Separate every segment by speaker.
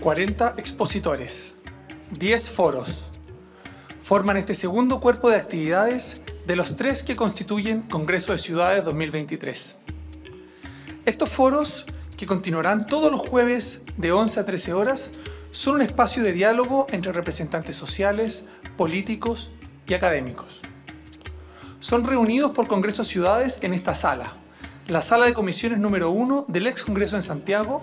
Speaker 1: 40 expositores, 10 foros, forman este segundo cuerpo de actividades de los 3 que constituyen Congreso de Ciudades 2023. Estos foros, que continuarán todos los jueves de 11 a 13 horas, son un espacio de diálogo entre representantes sociales, políticos y académicos. Son reunidos por Congreso de Ciudades en esta sala, la sala de comisiones número 1 del ex Congreso en Santiago,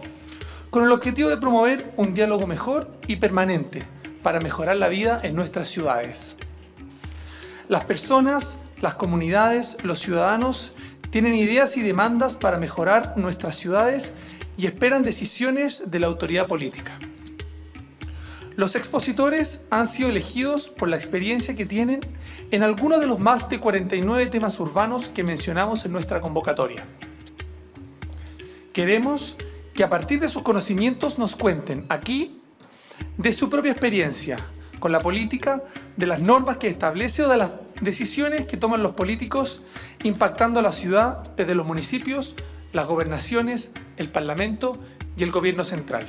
Speaker 1: con el objetivo de promover un diálogo mejor y permanente para mejorar la vida en nuestras ciudades. Las personas, las comunidades, los ciudadanos tienen ideas y demandas para mejorar nuestras ciudades y esperan decisiones de la autoridad política. Los expositores han sido elegidos por la experiencia que tienen en algunos de los más de 49 temas urbanos que mencionamos en nuestra convocatoria. Queremos que a partir de sus conocimientos nos cuenten aquí de su propia experiencia con la política, de las normas que establece o de las decisiones que toman los políticos impactando a la ciudad desde los municipios, las gobernaciones, el Parlamento y el Gobierno central.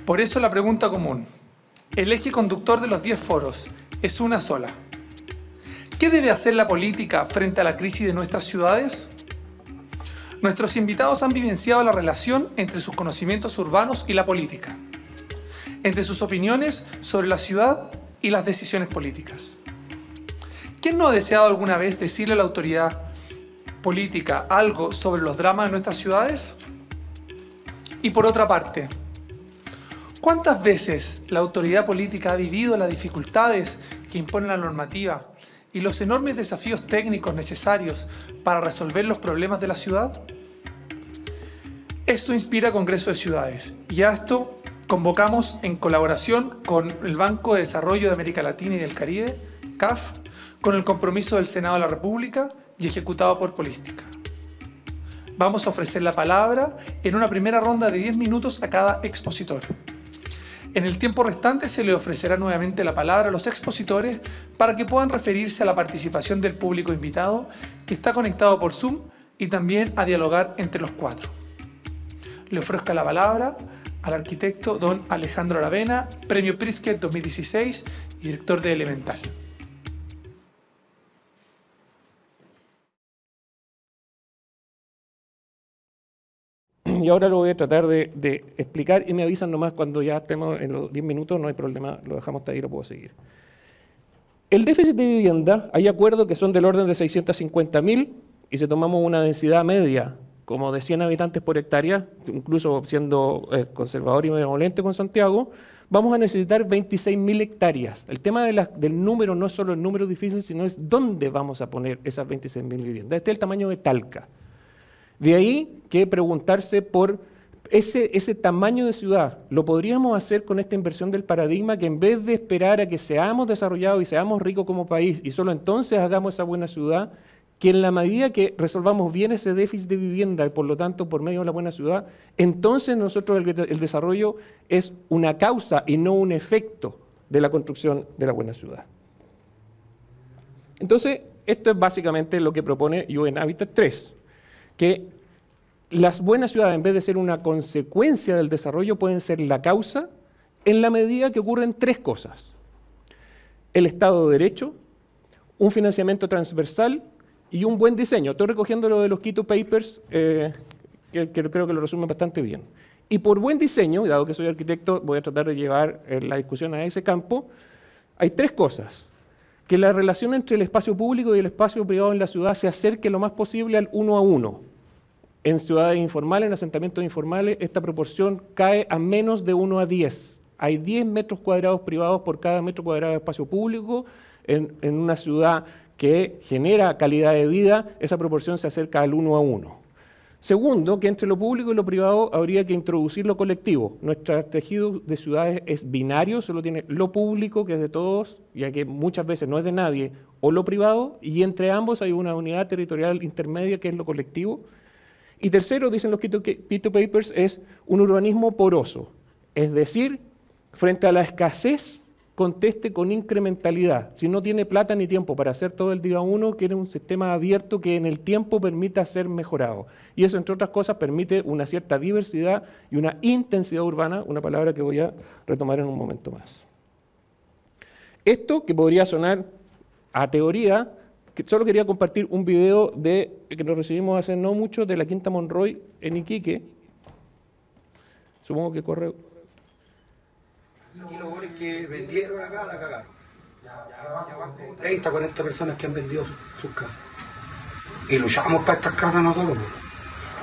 Speaker 1: Por eso la pregunta común, el eje conductor de los 10 foros, es una sola. ¿Qué debe hacer la política frente a la crisis de nuestras ciudades? Nuestros invitados han vivenciado la relación entre sus conocimientos urbanos y la política, entre sus opiniones sobre la ciudad y las decisiones políticas. ¿Quién no ha deseado alguna vez decirle a la autoridad política algo sobre los dramas de nuestras ciudades? Y por otra parte, ¿cuántas veces la autoridad política ha vivido las dificultades que impone la normativa y los enormes desafíos técnicos necesarios para resolver los problemas de la ciudad? Esto inspira Congreso de Ciudades y a esto convocamos en colaboración con el Banco de Desarrollo de América Latina y del Caribe, CAF, con el compromiso del Senado de la República y ejecutado por Polística. Vamos a ofrecer la palabra en una primera ronda de 10 minutos a cada expositor. En el tiempo restante se le ofrecerá nuevamente la palabra a los expositores para que puedan referirse a la participación del público invitado que está conectado por Zoom y también a dialogar entre los 4. Le ofrezco la palabra al arquitecto don Alejandro Aravena, Premio Pritzker 2016 y director de Elemental.
Speaker 2: Y ahora lo voy a tratar de explicar y me avisan nomás cuando ya estemos en los 10 minutos, no hay problema, lo dejamos hasta ahí, lo puedo seguir. El déficit de vivienda, hay acuerdos que son del orden de 650.000 y si tomamos una densidad media como de 100 habitantes por hectárea, incluso siendo conservador y benevolente con Santiago, vamos a necesitar 26.000 hectáreas. El tema del número no es solo el número difícil, sino es dónde vamos a poner esas 26.000 viviendas. Este es el tamaño de Talca. De ahí que preguntarse por ese tamaño de ciudad. ¿Lo podríamos hacer con esta inversión del paradigma que en vez de esperar a que seamos desarrollados y seamos ricos como país y solo entonces hagamos esa buena ciudad, que en la medida que resolvamos bien ese déficit de vivienda y por lo tanto por medio de la buena ciudad, entonces nosotros el desarrollo es una causa y no un efecto de la construcción de la buena ciudad? Entonces, esto es básicamente lo que propone UN Habitat 3. Que las buenas ciudades, en vez de ser una consecuencia del desarrollo, pueden ser la causa en la medida que ocurren 3 cosas. El Estado de Derecho, un financiamiento transversal y un buen diseño. Estoy recogiendo lo de los Quito Papers, que creo que lo resumen bastante bien. Y por buen diseño, dado que soy arquitecto, voy a tratar de llevar la discusión a ese campo, hay 3 cosas. Que la relación entre el espacio público y el espacio privado en la ciudad se acerque lo más posible al 1 a 1. En ciudades informales, en asentamientos informales, esta proporción cae a menos de 1 a 10. Hay 10 metros cuadrados privados por cada metro cuadrado de espacio público. En una ciudad que genera calidad de vida, esa proporción se acerca al 1 a 1. Segundo, que entre lo público y lo privado habría que introducir lo colectivo. Nuestro tejido de ciudades es binario, solo tiene lo público, que es de todos, ya que muchas veces no es de nadie, o lo privado, y entre ambos hay una unidad territorial intermedia que es lo colectivo. Y tercero, dicen los Quito Papers, es un urbanismo poroso. Es decir, frente a la escasez conteste con incrementalidad. Si no tiene plata ni tiempo para hacer todo el día uno, quiere un sistema abierto que en el tiempo permita ser mejorado. Y eso, entre otras cosas, permite una cierta diversidad y una intensidad urbana, una palabra que voy a retomar en un momento más. Esto que podría sonar a teoría, que solo quería compartir un video que nos recibimos hace no mucho de la Quinta Monroy en Iquique. Supongo que corre.
Speaker 3: Y los goles que vendieron acá la cagaron. Ya van como 30, 40 personas que han vendido sus casas. Y luchamos para estas casas nosotros, pues.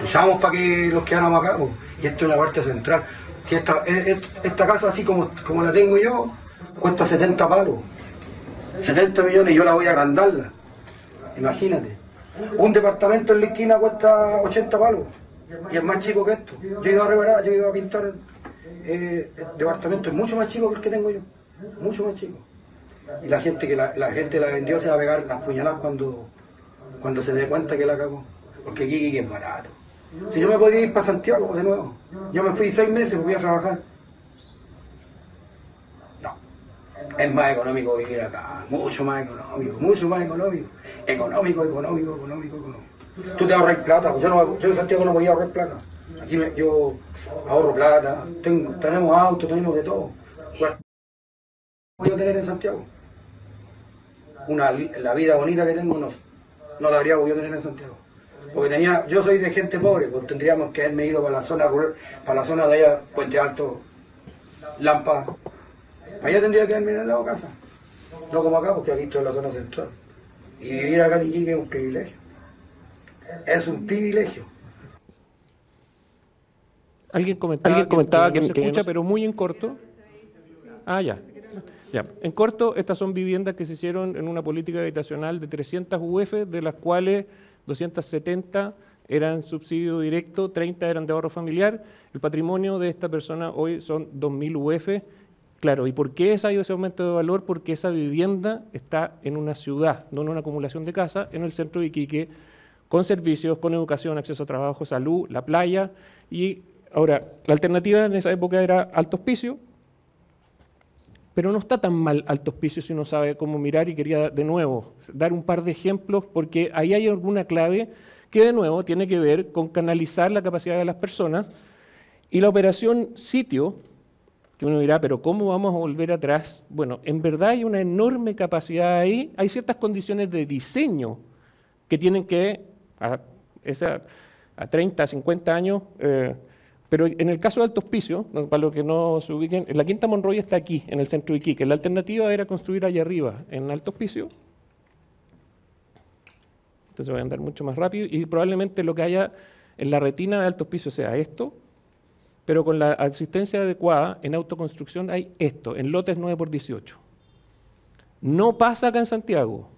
Speaker 3: Luchamos para que los quedáramos acá, pues. Y esto es una parte central. Si esta casa, así como la tengo yo, cuesta 70 palos. 70 millones y yo la voy a agrandarla. Imagínate. Un departamento en la esquina cuesta 80 palos. Y es más chico que esto. Yo he ido a reparar, yo he ido a pintar departamentos mucho más chicos que el que tengo yo. Mucho más chico. Y la gente la vendió se va a pegar las puñaladas cuando se dé cuenta que la cagó. Porque aquí es barato. Si yo me podría ir para Santiago de nuevo. Yo me fui 6 meses, voy a trabajar. No. Es más económico vivir acá. Mucho más económico. Mucho más económico. Económico. Tú te ahorras plata. Pues yo en Santiago no podía ahorrar plata. Aquí yo ahorro plata. Tenemos autos, tenemos de todo. Voy a tener en Santiago. La vida bonita que tengo no la habría podido tener en Santiago. Porque yo soy de gente pobre, pues tendríamos que haberme ido para la zona rural, para la zona de allá, Puente Alto, Lampa. Allá tendría que haberme dado casa. No como acá, porque aquí estoy en la zona central. Y vivir acá en Iquique es un privilegio. Es un privilegio.
Speaker 2: Alguien comentaba que no se escucha, pero muy en corto. Ah, ya. En corto, estas son viviendas que se hicieron en una política habitacional de 300 UF, de las cuales 270 eran subsidio directo, 30 eran de ahorro familiar. El patrimonio de esta persona hoy son 2.000 UF. Claro, ¿y por qué ha habido ese aumento de valor? Porque esa vivienda está en una ciudad, no en una acumulación de casas, en el centro de Iquique, con servicios, con educación, acceso a trabajo, salud, la playa. Y ahora, la alternativa en esa época era Alto Hospicio, pero no está tan mal Alto Hospicio si uno sabe cómo mirar, y quería de nuevo dar un par de ejemplos porque ahí hay alguna clave que de nuevo tiene que ver con canalizar la capacidad de las personas. Y la operación sitio, que uno dirá, pero ¿cómo vamos a volver atrás? Bueno, en verdad hay una enorme capacidad ahí, hay ciertas condiciones de diseño que tienen que, a 30, 50 años, pero en el caso de Alto Hospicio, para los que no se ubiquen, la Quinta Monroy está aquí, en el centro de Iquique. La alternativa era construir allá arriba, en Alto Hospicio. Entonces voy a andar mucho más rápido y probablemente lo que haya en la retina de Alto Hospicio sea esto, pero con la asistencia adecuada en autoconstrucción hay esto, en lotes 9x18. No pasa acá en Santiago,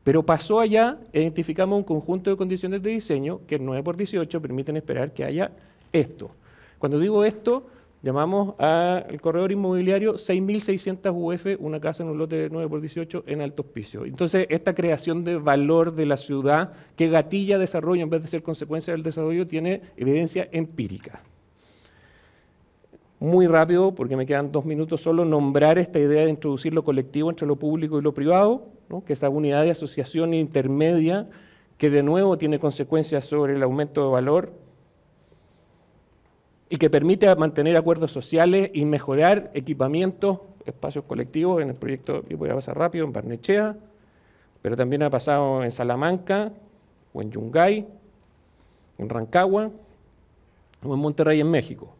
Speaker 2: pero pasó allá, identificamos un conjunto de condiciones de diseño que en 9x18 permiten esperar que haya esto. Cuando digo esto, llamamos al corredor inmobiliario 6.600 UF, una casa en un lote de 9x18 en Alto Hospicio. Entonces, esta creación de valor de la ciudad que gatilla desarrollo en vez de ser consecuencia del desarrollo tiene evidencia empírica. Muy rápido, porque me quedan 2 minutos solo, nombrar esta idea de introducir lo colectivo entre lo público y lo privado, ¿no? Que esta unidad de asociación intermedia que de nuevo tiene consecuencias sobre el aumento de valor y que permite mantener acuerdos sociales y mejorar equipamientos, espacios colectivos en el proyecto, y voy a pasar rápido, en Barnechea, pero también ha pasado en Salamanca, o en Yungay, en Rancagua, o en Monterrey, en México.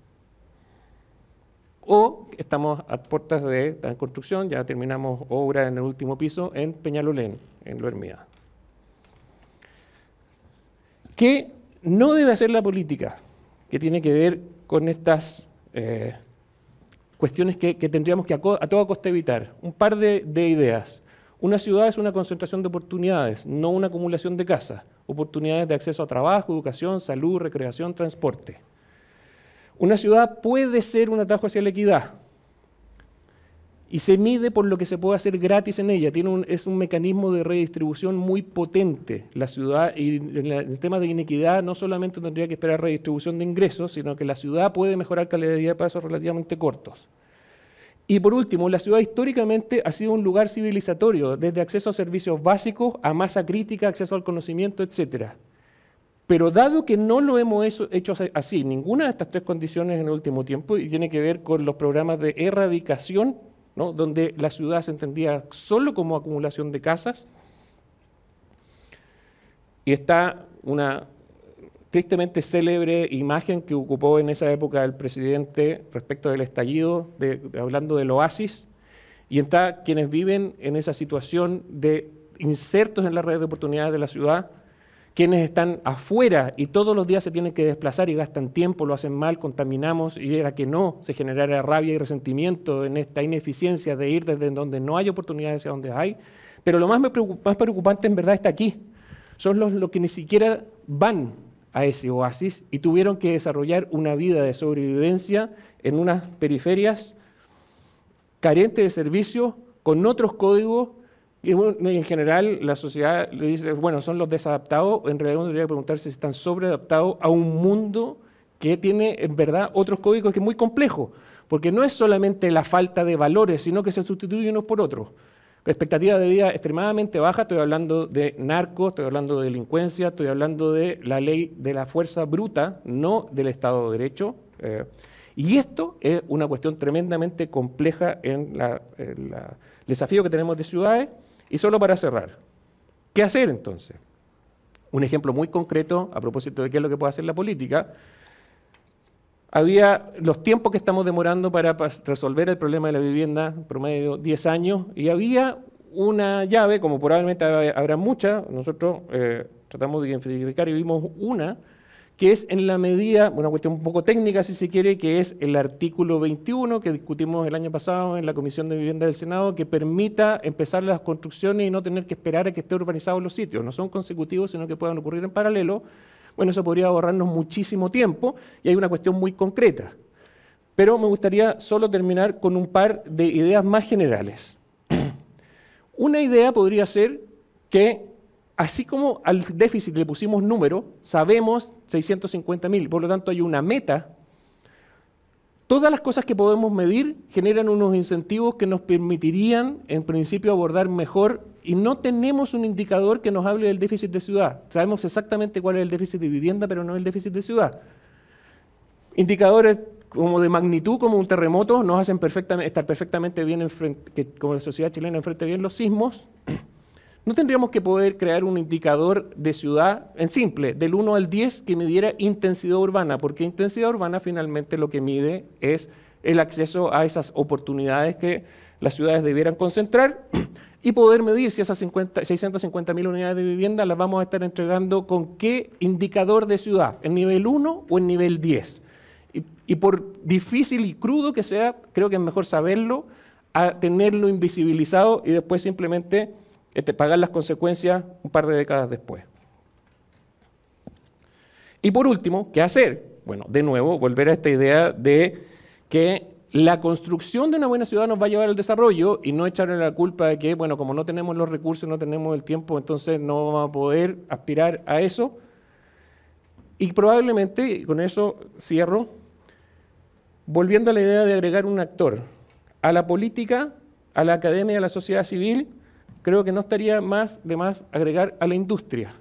Speaker 2: O estamos a puertas de la construcción, ya terminamos obra en el último piso, en Peñalolén, en Lo Hermida. ¿Qué no debe hacer la política? Que tiene que ver con estas cuestiones que tendríamos que a toda costa evitar. Un par de ideas. Una ciudad es una concentración de oportunidades, no una acumulación de casas. Oportunidades de acceso a trabajo, educación, salud, recreación, transporte. Una ciudad puede ser un atajo hacia la equidad y se mide por lo que se puede hacer gratis en ella. Es un mecanismo de redistribución muy potente. La ciudad, y en el tema de inequidad, no solamente tendría que esperar redistribución de ingresos, sino que la ciudad puede mejorar calidad de vida a pasos relativamente cortos. Y por último, la ciudad históricamente ha sido un lugar civilizatorio, desde acceso a servicios básicos a masa crítica, acceso al conocimiento, etc. Pero dado que no lo hemos hecho así, ninguna de estas tres condiciones en el último tiempo, y tiene que ver con los programas de erradicación, ¿no?, donde la ciudad se entendía solo como acumulación de casas, y está una tristemente célebre imagen que ocupó en esa época el presidente respecto del estallido, hablando del oasis, y está quienes viven en esa situación de insertos en la red de oportunidades de la ciudad, quienes están afuera y todos los días se tienen que desplazar y gastan tiempo, lo hacen mal, contaminamos, y era que no se generara rabia y resentimiento en esta ineficiencia de ir desde donde no hay oportunidades hacia donde hay. Pero lo más preocupante en verdad está aquí. Son los que ni siquiera van a ese oasis y tuvieron que desarrollar una vida de sobrevivencia en unas periferias carentes de servicios, con otros códigos, y en general la sociedad le dice, bueno, son los desadaptados. En realidad uno debería preguntarse si están sobreadaptados a un mundo que tiene en verdad otros códigos que es muy complejo, porque no es solamente la falta de valores, sino que se sustituyen unos por otros. Expectativa de vida extremadamente baja, estoy hablando de narcos, estoy hablando de delincuencia, estoy hablando de la ley de la fuerza bruta, no del Estado de Derecho. Y esto es una cuestión tremendamente compleja en el desafío que tenemos de ciudades. Y solo para cerrar, ¿qué hacer entonces? Un ejemplo muy concreto a propósito de qué es lo que puede hacer la política. Había los tiempos que estamos demorando para resolver el problema de la vivienda, promedio 10 años, y había una llave, como probablemente habrá muchas, nosotros tratamos de identificar y vimos una, que es en la medida, una cuestión un poco técnica si se quiere, que es el artículo 21 que discutimos el año pasado en la Comisión de Vivienda del Senado, que permita empezar las construcciones y no tener que esperar a que esté urbanizados los sitios. No son consecutivos, sino que puedan ocurrir en paralelo. Bueno, eso podría ahorrarnos muchísimo tiempo y hay una cuestión muy concreta. Pero me gustaría solo terminar con un par de ideas más generales. Una idea podría ser que, así como al déficit le pusimos número, sabemos 650.000, por lo tanto hay una meta, todas las cosas que podemos medir generan unos incentivos que nos permitirían, en principio, abordar mejor, y no tenemos un indicador que nos hable del déficit de ciudad. Sabemos exactamente cuál es el déficit de vivienda, pero no el déficit de ciudad. Indicadores como de magnitud, como un terremoto, nos hacen estar perfectamente bien, como la sociedad chilena enfrente bien los sismos. ¿No tendríamos que poder crear un indicador de ciudad en simple, del 1 al 10, que midiera intensidad urbana? Porque intensidad urbana finalmente lo que mide es el acceso a esas oportunidades que las ciudades debieran concentrar y poder medir si esas 650.000 unidades de vivienda las vamos a estar entregando con qué indicador de ciudad, en nivel 1 o en nivel 10. Y por difícil y crudo que sea, creo que es mejor saberlo, a tenerlo invisibilizado y después simplemente pagar las consecuencias un par de décadas después. Y por último, ¿qué hacer? Bueno, de nuevo, volver a esta idea de que la construcción de una buena ciudad nos va a llevar al desarrollo y no echarle la culpa de que, bueno, como no tenemos los recursos, no tenemos el tiempo, entonces no vamos a poder aspirar a eso. Y probablemente, y con eso cierro, volviendo a la idea de agregar un actor a la política, a la academia, a la sociedad civil, creo que no estaría de más agregar a la industria,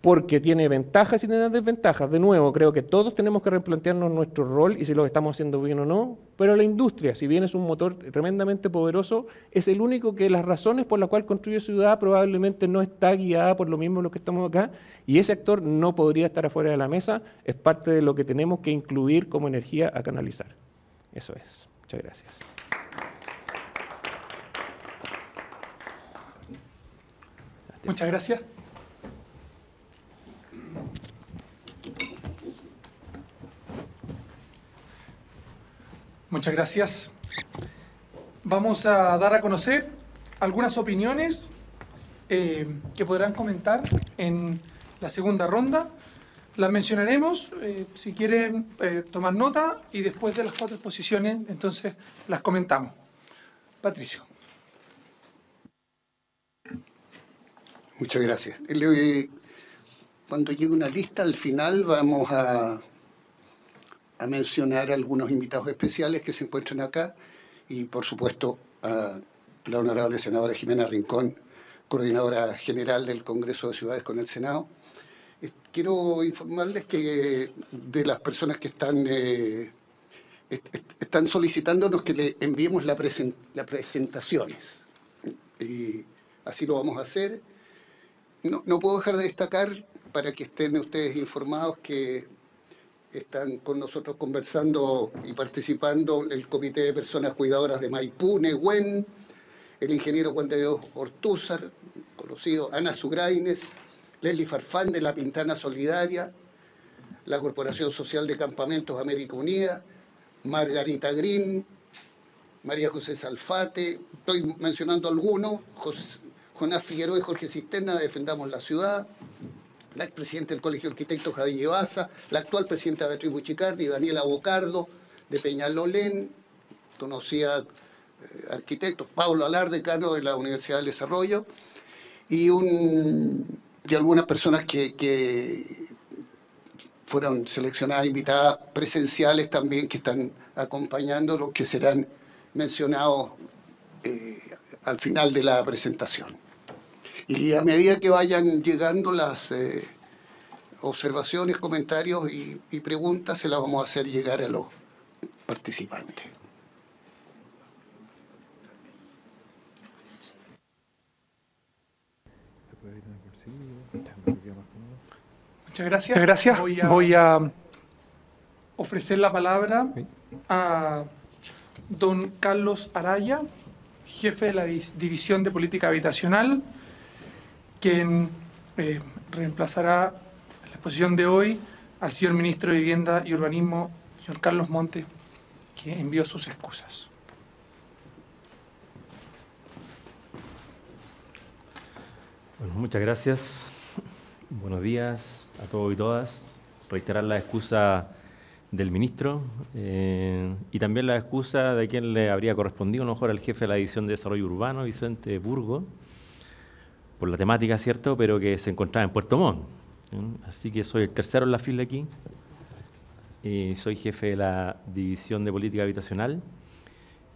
Speaker 2: porque tiene ventajas y tiene desventajas. De nuevo, creo que todos tenemos que replantearnos nuestro rol y si lo estamos haciendo bien o no, pero la industria, si bien es un motor tremendamente poderoso, es el único que las razones por las cuales construye ciudad probablemente no está guiada por lo mismo lo que estamos acá, y ese actor no podría estar afuera de la mesa, es parte de lo que tenemos que incluir como energía a canalizar. Eso es. Muchas gracias.
Speaker 1: Muchas gracias. Muchas gracias. Vamos a dar a conocer algunas opiniones que podrán comentar en la segunda ronda. Las mencionaremos, si quieren tomar nota, y después de las 4 exposiciones, entonces las comentamos. Patricio.
Speaker 4: Muchas gracias. Cuando llegue una lista, al final vamos a mencionar algunos invitados especiales que se encuentran acá y por supuesto a la honorable senadora Jimena Rincón, coordinadora general del Congreso de Ciudades con el Senado. Quiero informarles que de las personas que están solicitándonos que le enviemos las presentaciones. Y así lo vamos a hacer. No puedo dejar de destacar, para que estén ustedes informados, que están con nosotros conversando y participando el Comité de Personas Cuidadoras de Maipú, Nehuen, el ingeniero Juan de Dios Ortúzar, conocido, Ana Sugraines, Leslie Farfán de la Pintana Solidaria, la Corporación Social de Campamentos América Unida, Margarita Green, María José Salfate, estoy mencionando algunos, Jonás Figueroa y Jorge Cisterna de Defendamos la Ciudad, la expresidenta del Colegio de Arquitectos Javier Llevaza, la actual presidenta Beatriz Buchicardi, Daniela Bocardo de Peñalolén, conocida arquitectos, Pablo Alar, decano de la Universidad del Desarrollo, y algunas personas que fueron seleccionadas, invitadas presenciales también, que están acompañando, los que serán mencionados al final de la presentación. Y a medida que vayan llegando las observaciones, comentarios y preguntas, se las vamos a hacer llegar a los participantes.
Speaker 1: Muchas gracias. Voy a ofrecer la palabra a don Carlos Araya, jefe de la División de Política Habitacional, quien reemplazará en la exposición de hoy al señor Ministro de Vivienda y Urbanismo, señor Carlos Monte, que envió sus excusas.
Speaker 5: Bueno, muchas gracias. Buenos días a todos y todas. Reiterar la excusa del ministro y también la excusa de quien le habría correspondido, a lo mejor al jefe de la División de Desarrollo Urbano, Vicente Burgo, por la temática, ¿cierto?, pero que se encontraba en Puerto Montt. Así que soy el tercero en la fila aquí. Soy jefe de la División de Política Habitacional.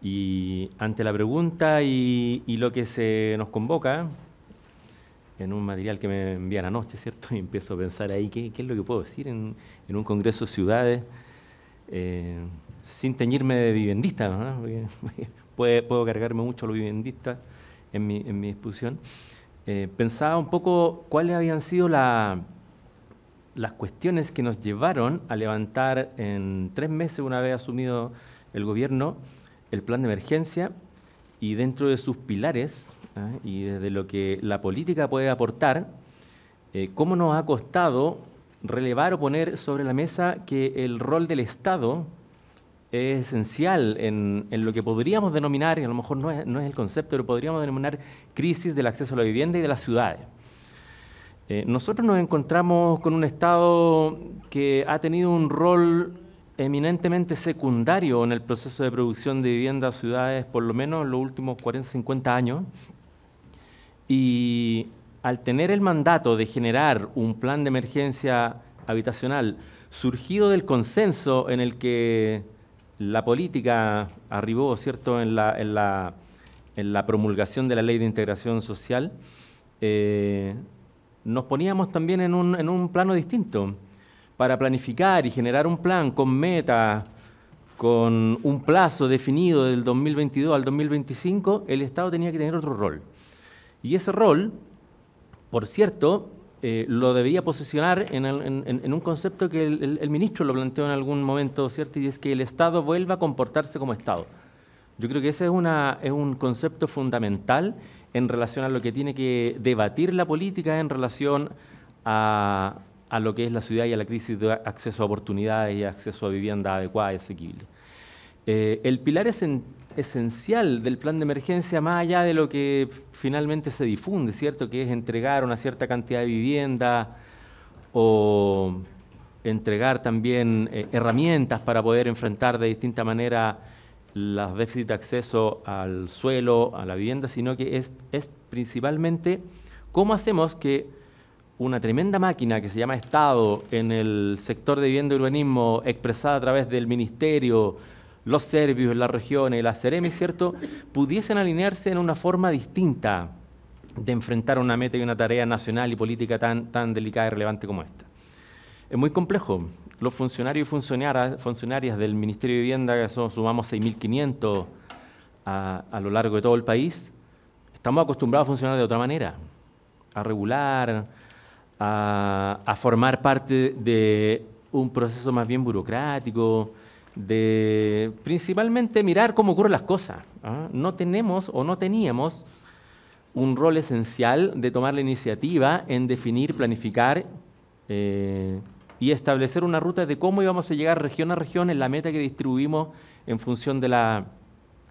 Speaker 5: Y ante la pregunta y lo que se nos convoca, en un material que me envían anoche, ¿cierto? Y empiezo a pensar ahí qué es lo que puedo decir en un congreso de ciudades sin teñirme de vivendista, ¿no? Puedo cargarme mucho a los vivendistas en mi discusión. Pensaba un poco cuáles habían sido las cuestiones que nos llevaron a levantar en 3 meses, una vez asumido el gobierno, el plan de emergencia, y dentro de sus pilares, y desde lo que la política puede aportar, cómo nos ha costado relevar o poner sobre la mesa que el rol del Estado es esencial en lo que podríamos denominar, y a lo mejor no es el concepto, pero podríamos denominar crisis del acceso a la vivienda y de las ciudades. Nosotros nos encontramos con un Estado que ha tenido un rol eminentemente secundario en el proceso de producción de viviendas a ciudades, por lo menos en los últimos 40, 50 años, y al tener el mandato de generar un plan de emergencia habitacional surgido del consenso en el que la política arribó, ¿cierto?, en la promulgación de la Ley de Integración Social, nos poníamos también en un plano distinto. Para planificar y generar un plan con metas, con un plazo definido del 2022 al 2025, el Estado tenía que tener otro rol. Y ese rol, por cierto, lo debía posicionar en un concepto que el ministro lo planteó en algún momento, ¿cierto? Y es que el Estado vuelva a comportarse como Estado. Yo creo que ese es un concepto fundamental en relación a lo que tiene que debatir la política en relación a lo que es la ciudad y a la crisis de acceso a oportunidades y acceso a vivienda adecuada y asequible. El pilar esencial del plan de emergencia, más allá de lo que finalmente se difunde, ¿cierto?, que es entregar una cierta cantidad de vivienda o entregar también herramientas para poder enfrentar de distinta manera los déficits de acceso al suelo, a la vivienda, sino que es principalmente cómo hacemos que una tremenda máquina que se llama Estado en el sector de vivienda y urbanismo, expresada a través del Ministerio, los servicios, las regiones, las Ceremis, ¿cierto?, pudiesen alinearse en una forma distinta de enfrentar una meta y una tarea nacional y política tan delicada y relevante como esta. Es muy complejo. Los funcionarios y funcionarias del Ministerio de Vivienda, que sumamos 6.500 a lo largo de todo el país, estamos acostumbrados a funcionar de otra manera, a regular, a formar parte de un proceso más bien burocrático, de principalmente mirar cómo ocurren las cosas. No tenemos o no teníamos un rol esencial de tomar la iniciativa en definir, planificar y establecer una ruta de cómo íbamos a llegar región a región en la meta que distribuimos en función de las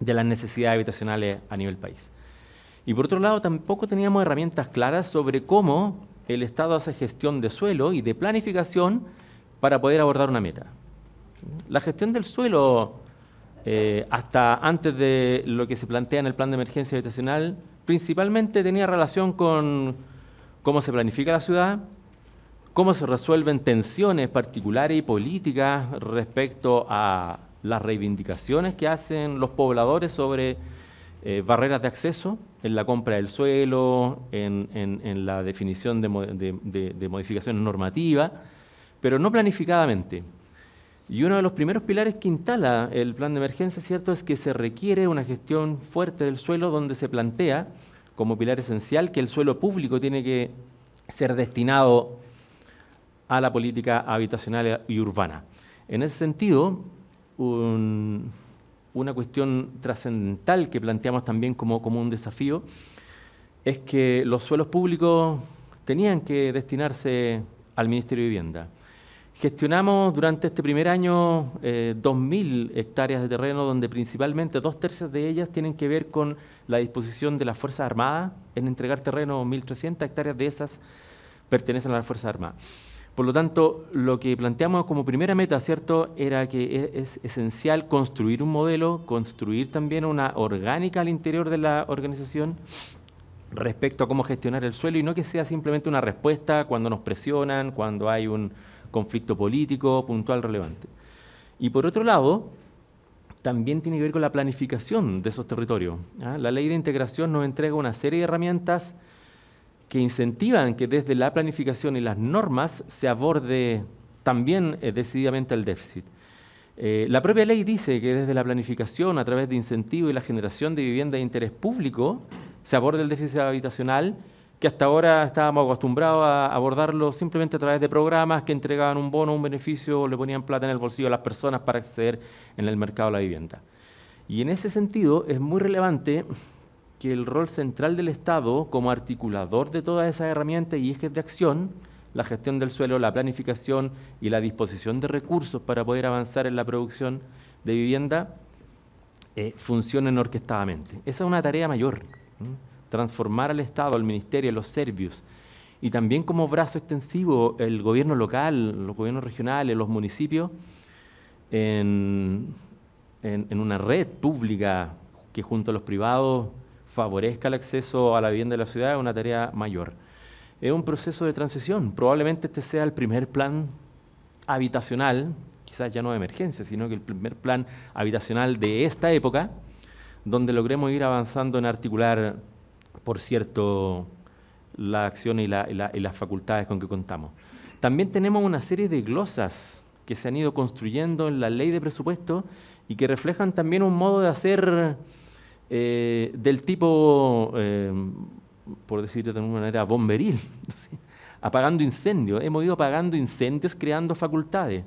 Speaker 5: necesidades habitacionales a nivel país. Y por otro lado, tampoco teníamos herramientas claras sobre cómo el Estado hace gestión de suelo y de planificación para poder abordar una meta. La gestión del suelo, hasta antes de lo que se plantea en el plan de emergencia habitacional, principalmente tenía relación con cómo se planifica la ciudad, cómo se resuelven tensiones particulares y políticas respecto a las reivindicaciones que hacen los pobladores sobre barreras de acceso en la compra del suelo, en la definición de modificaciones normativas, pero no planificadamente. Y uno de los primeros pilares que instala el plan de emergencia, ¿cierto?, es que se requiere una gestión fuerte del suelo donde se plantea como pilar esencial que el suelo público tiene que ser destinado a la política habitacional y urbana. En ese sentido, una cuestión trascendental que planteamos también como un desafío es que los suelos públicos tenían que destinarse al Ministerio de Vivienda. Gestionamos durante este primer año 2.000 hectáreas de terreno, donde principalmente 2/3 de ellas tienen que ver con la disposición de las Fuerzas Armadas en entregar terreno. 1.300 hectáreas de esas pertenecen a las Fuerzas Armadas. Por lo tanto, lo que planteamos como primera meta, ¿cierto?, era que es esencial construir un modelo, construir también una orgánica al interior de la organización respecto a cómo gestionar el suelo y no que sea simplemente una respuesta cuando nos presionan, cuando hay un conflicto político puntual relevante. Y por otro lado, también tiene que ver con la planificación de esos territorios. La Ley de Integración nos entrega una serie de herramientas que incentivan que desde la planificación y las normas se aborde también decididamente el déficit. La propia ley dice que desde la planificación, a través de incentivos y la generación de vivienda de interés público, se aborde el déficit habitacional, que hasta ahora estábamos acostumbrados a abordarlo simplemente a través de programas que entregaban un bono, un beneficio, o le ponían plata en el bolsillo a las personas para acceder en el mercado de la vivienda. Y en ese sentido es muy relevante que el rol central del Estado como articulador de todas esas herramientas y ejes de acción, la gestión del suelo, la planificación y la disposición de recursos para poder avanzar en la producción de vivienda, funcionen orquestadamente. Esa es una tarea mayor. Transformar al Estado, al Ministerio, a los servicios y también como brazo extensivo el gobierno local, los gobiernos regionales, los municipios, en una red pública que junto a los privados favorezca el acceso a la vivienda de la ciudad, es una tarea mayor. Es un proceso de transición. Probablemente este sea el primer plan habitacional, quizás ya no de emergencia, sino que el primer plan habitacional de esta época, donde logremos ir avanzando en articular, por cierto, la acción y las facultades con que contamos. También tenemos una serie de glosas que se han ido construyendo en la ley de presupuesto y que reflejan también un modo de hacer del tipo, por decirlo de alguna manera, bomberil, ¿sí?, apagando incendios. Hemos ido apagando incendios, creando facultades.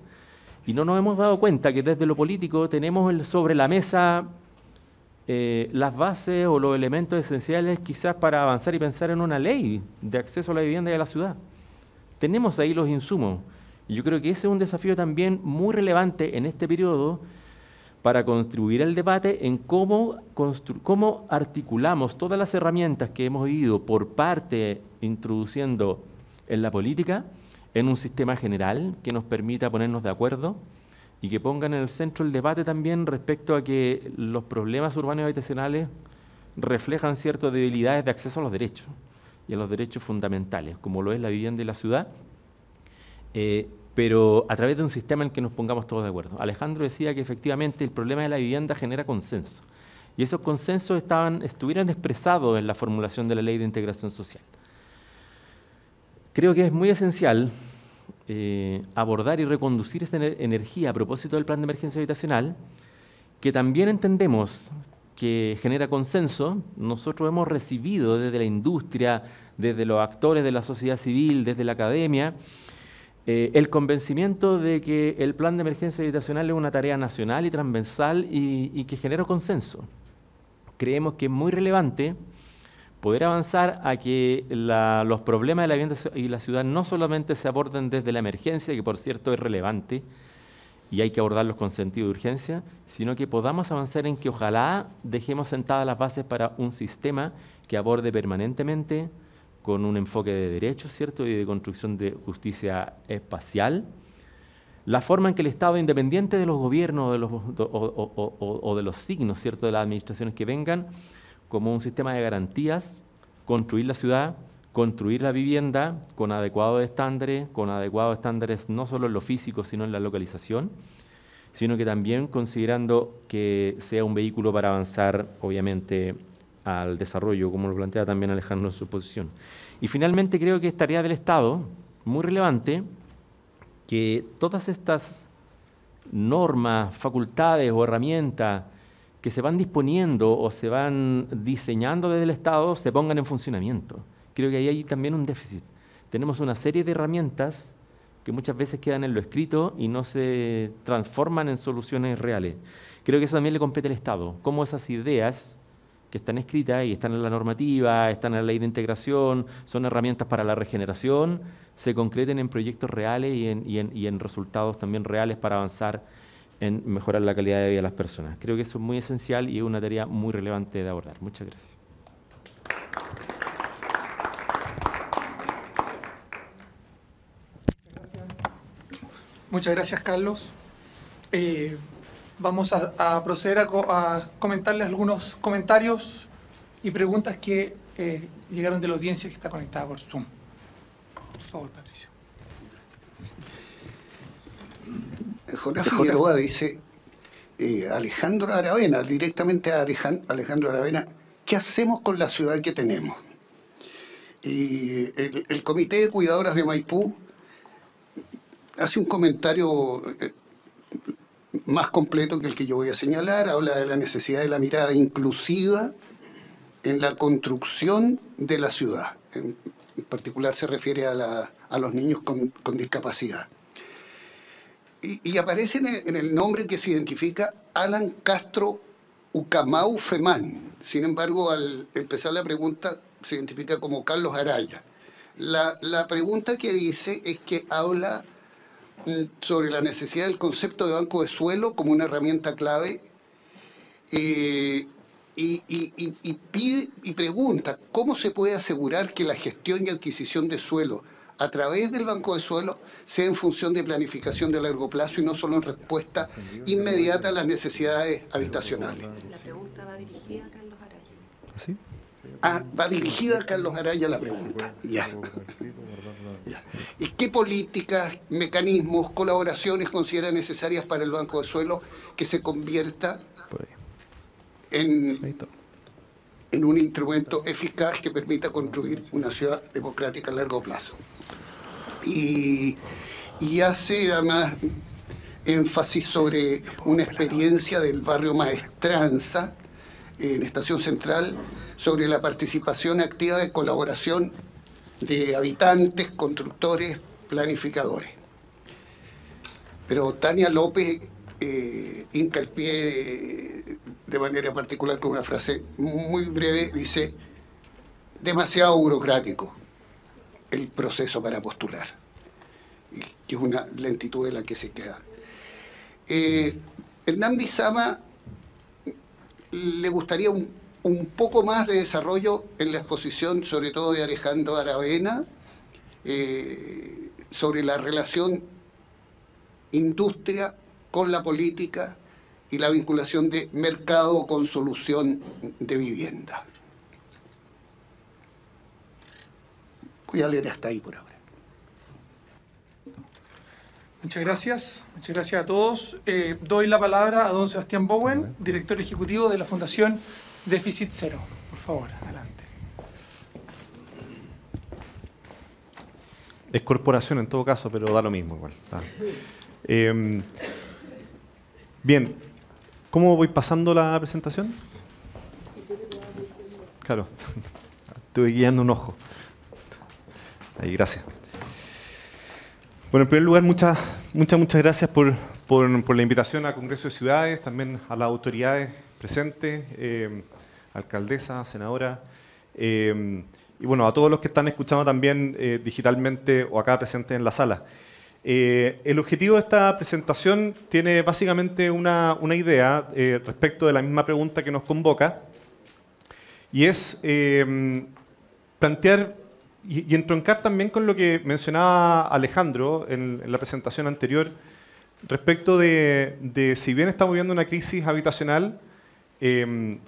Speaker 5: Y no nos hemos dado cuenta que desde lo político tenemos sobre la mesa las bases o los elementos esenciales quizás para avanzar y pensar en una ley de acceso a la vivienda y a la ciudad. Tenemos ahí los insumos. Y yo creo que ese es un desafío también muy relevante en este periodo para contribuir al debate en cómo articulamos todas las herramientas que hemos ido por parte introduciendo en la política en un sistema general que nos permita ponernos de acuerdo y que pongan en el centro el debate también respecto a que los problemas urbanos y habitacionales reflejan ciertas debilidades de acceso a los derechos y a los derechos fundamentales, como lo es la vivienda y la ciudad, pero a través de un sistema en el que nos pongamos todos de acuerdo. Alejandro decía que efectivamente el problema de la vivienda genera consenso, y esos consensos estuvieron expresados en la formulación de la Ley de Integración Social. Creo que es muy esencial abordar y reconducir esta energía a propósito del plan de emergencia habitacional, que también entendemos que genera consenso. Nosotros hemos recibido desde la industria, desde los actores de la sociedad civil, desde la academia, el convencimiento de que el plan de emergencia habitacional es una tarea nacional y transversal y que genera consenso. Creemos que es muy relevante poder avanzar a que los problemas de la vivienda y la ciudad no solamente se aborden desde la emergencia, que por cierto es relevante y hay que abordarlos con sentido de urgencia, sino que podamos avanzar en que ojalá dejemos sentadas las bases para un sistema que aborde permanentemente con un enfoque de derechos, ¿cierto?, y de construcción de justicia espacial, la forma en que el Estado, independiente de los gobiernos o de los signos, ¿cierto?, de las administraciones que vengan, como un sistema de garantías, construir la ciudad, construir la vivienda con adecuados estándares no solo en lo físico, sino en la localización, sino que también considerando que sea un vehículo para avanzar, obviamente, al desarrollo, como lo plantea también Alejandro en su posición. Y finalmente creo que es tarea del Estado, muy relevante, que todas estas normas, facultades o herramientas que se van disponiendo o se van diseñando desde el Estado se pongan en funcionamiento. Creo que ahí hay también un déficit. Tenemos una serie de herramientas que muchas veces quedan en lo escrito y no se transforman en soluciones reales. Creo que eso también le compete al Estado, cómo esas ideas que están escritas y están en la normativa, están en la ley de integración, son herramientas para la regeneración, se concreten en proyectos reales y en resultados también reales para avanzar en mejorar la calidad de vida de las personas. Creo que eso es muy esencial y es una tarea muy relevante de abordar. Muchas gracias.
Speaker 1: Muchas gracias, Carlos. Vamos a proceder a comentarles algunos comentarios y preguntas que llegaron de la audiencia que está conectada por Zoom. Por favor, Patricio.
Speaker 4: Jonás Figueroa dice, Alejandro Aravena, directamente a Alejandro Aravena, ¿qué hacemos con la ciudad que tenemos? Y el Comité de Cuidadoras de Maipú hace un comentario más completo que el que yo voy a señalar, habla de la necesidad de la mirada inclusiva en la construcción de la ciudad. En particular se refiere a los niños con discapacidad. Y aparece en el nombre que se identifica Alan Castro Ucamau Femán. Sin embargo, al empezar la pregunta se identifica como Carlos Araya. La pregunta que dice es que habla sobre la necesidad del concepto de banco de suelo como una herramienta clave y pide y pregunta cómo se puede asegurar que la gestión y adquisición de suelo a través del banco de suelo sea en función de planificación de largo plazo y no solo en respuesta inmediata a las necesidades habitacionales.
Speaker 6: La pregunta va dirigida a Carlos Araya.
Speaker 2: ¿Sí?
Speaker 4: Va dirigida a Carlos Araya la pregunta. Ya. ¿Y qué políticas, mecanismos, colaboraciones considera necesarias para el banco de suelo que se convierta en un instrumento eficaz que permita construir una ciudad democrática a largo plazo? Y hace además énfasis sobre una experiencia del barrio Maestranza, en Estación Central, sobre la participación activa de colaboración de habitantes, constructores, planificadores. Pero Tania López hinca el pie de manera particular con una frase muy breve, dice, demasiado burocrático el proceso para postular, que es una lentitud de la que se queda. Hernán Bizama le gustaría un poco más de desarrollo en la exposición, sobre todo de Alejandro Aravena, sobre la relación industria con la política y la vinculación de mercado con solución de vivienda. Voy a leer hasta ahí por ahora.
Speaker 1: Muchas gracias a todos. Doy la palabra a don Sebastián Bowen, director ejecutivo de la Fundación Déficit Cero. Por favor, adelante.
Speaker 7: Es corporación en todo caso, pero da lo mismo igual. Bien, ¿cómo voy pasando la presentación? Claro, estuve guiando un ojo. Ahí, gracias. Bueno, en primer lugar, muchas gracias por la invitación al Congreso de Ciudades, también a las autoridades presentes, alcaldesa, senadora, y bueno, a todos los que están escuchando también digitalmente o acá presentes en la sala. El objetivo de esta presentación tiene básicamente una idea respecto de la misma pregunta que nos convoca, y es plantear y entroncar también con lo que mencionaba Alejandro en la presentación anterior respecto de si bien estamos viviendo una crisis habitacional,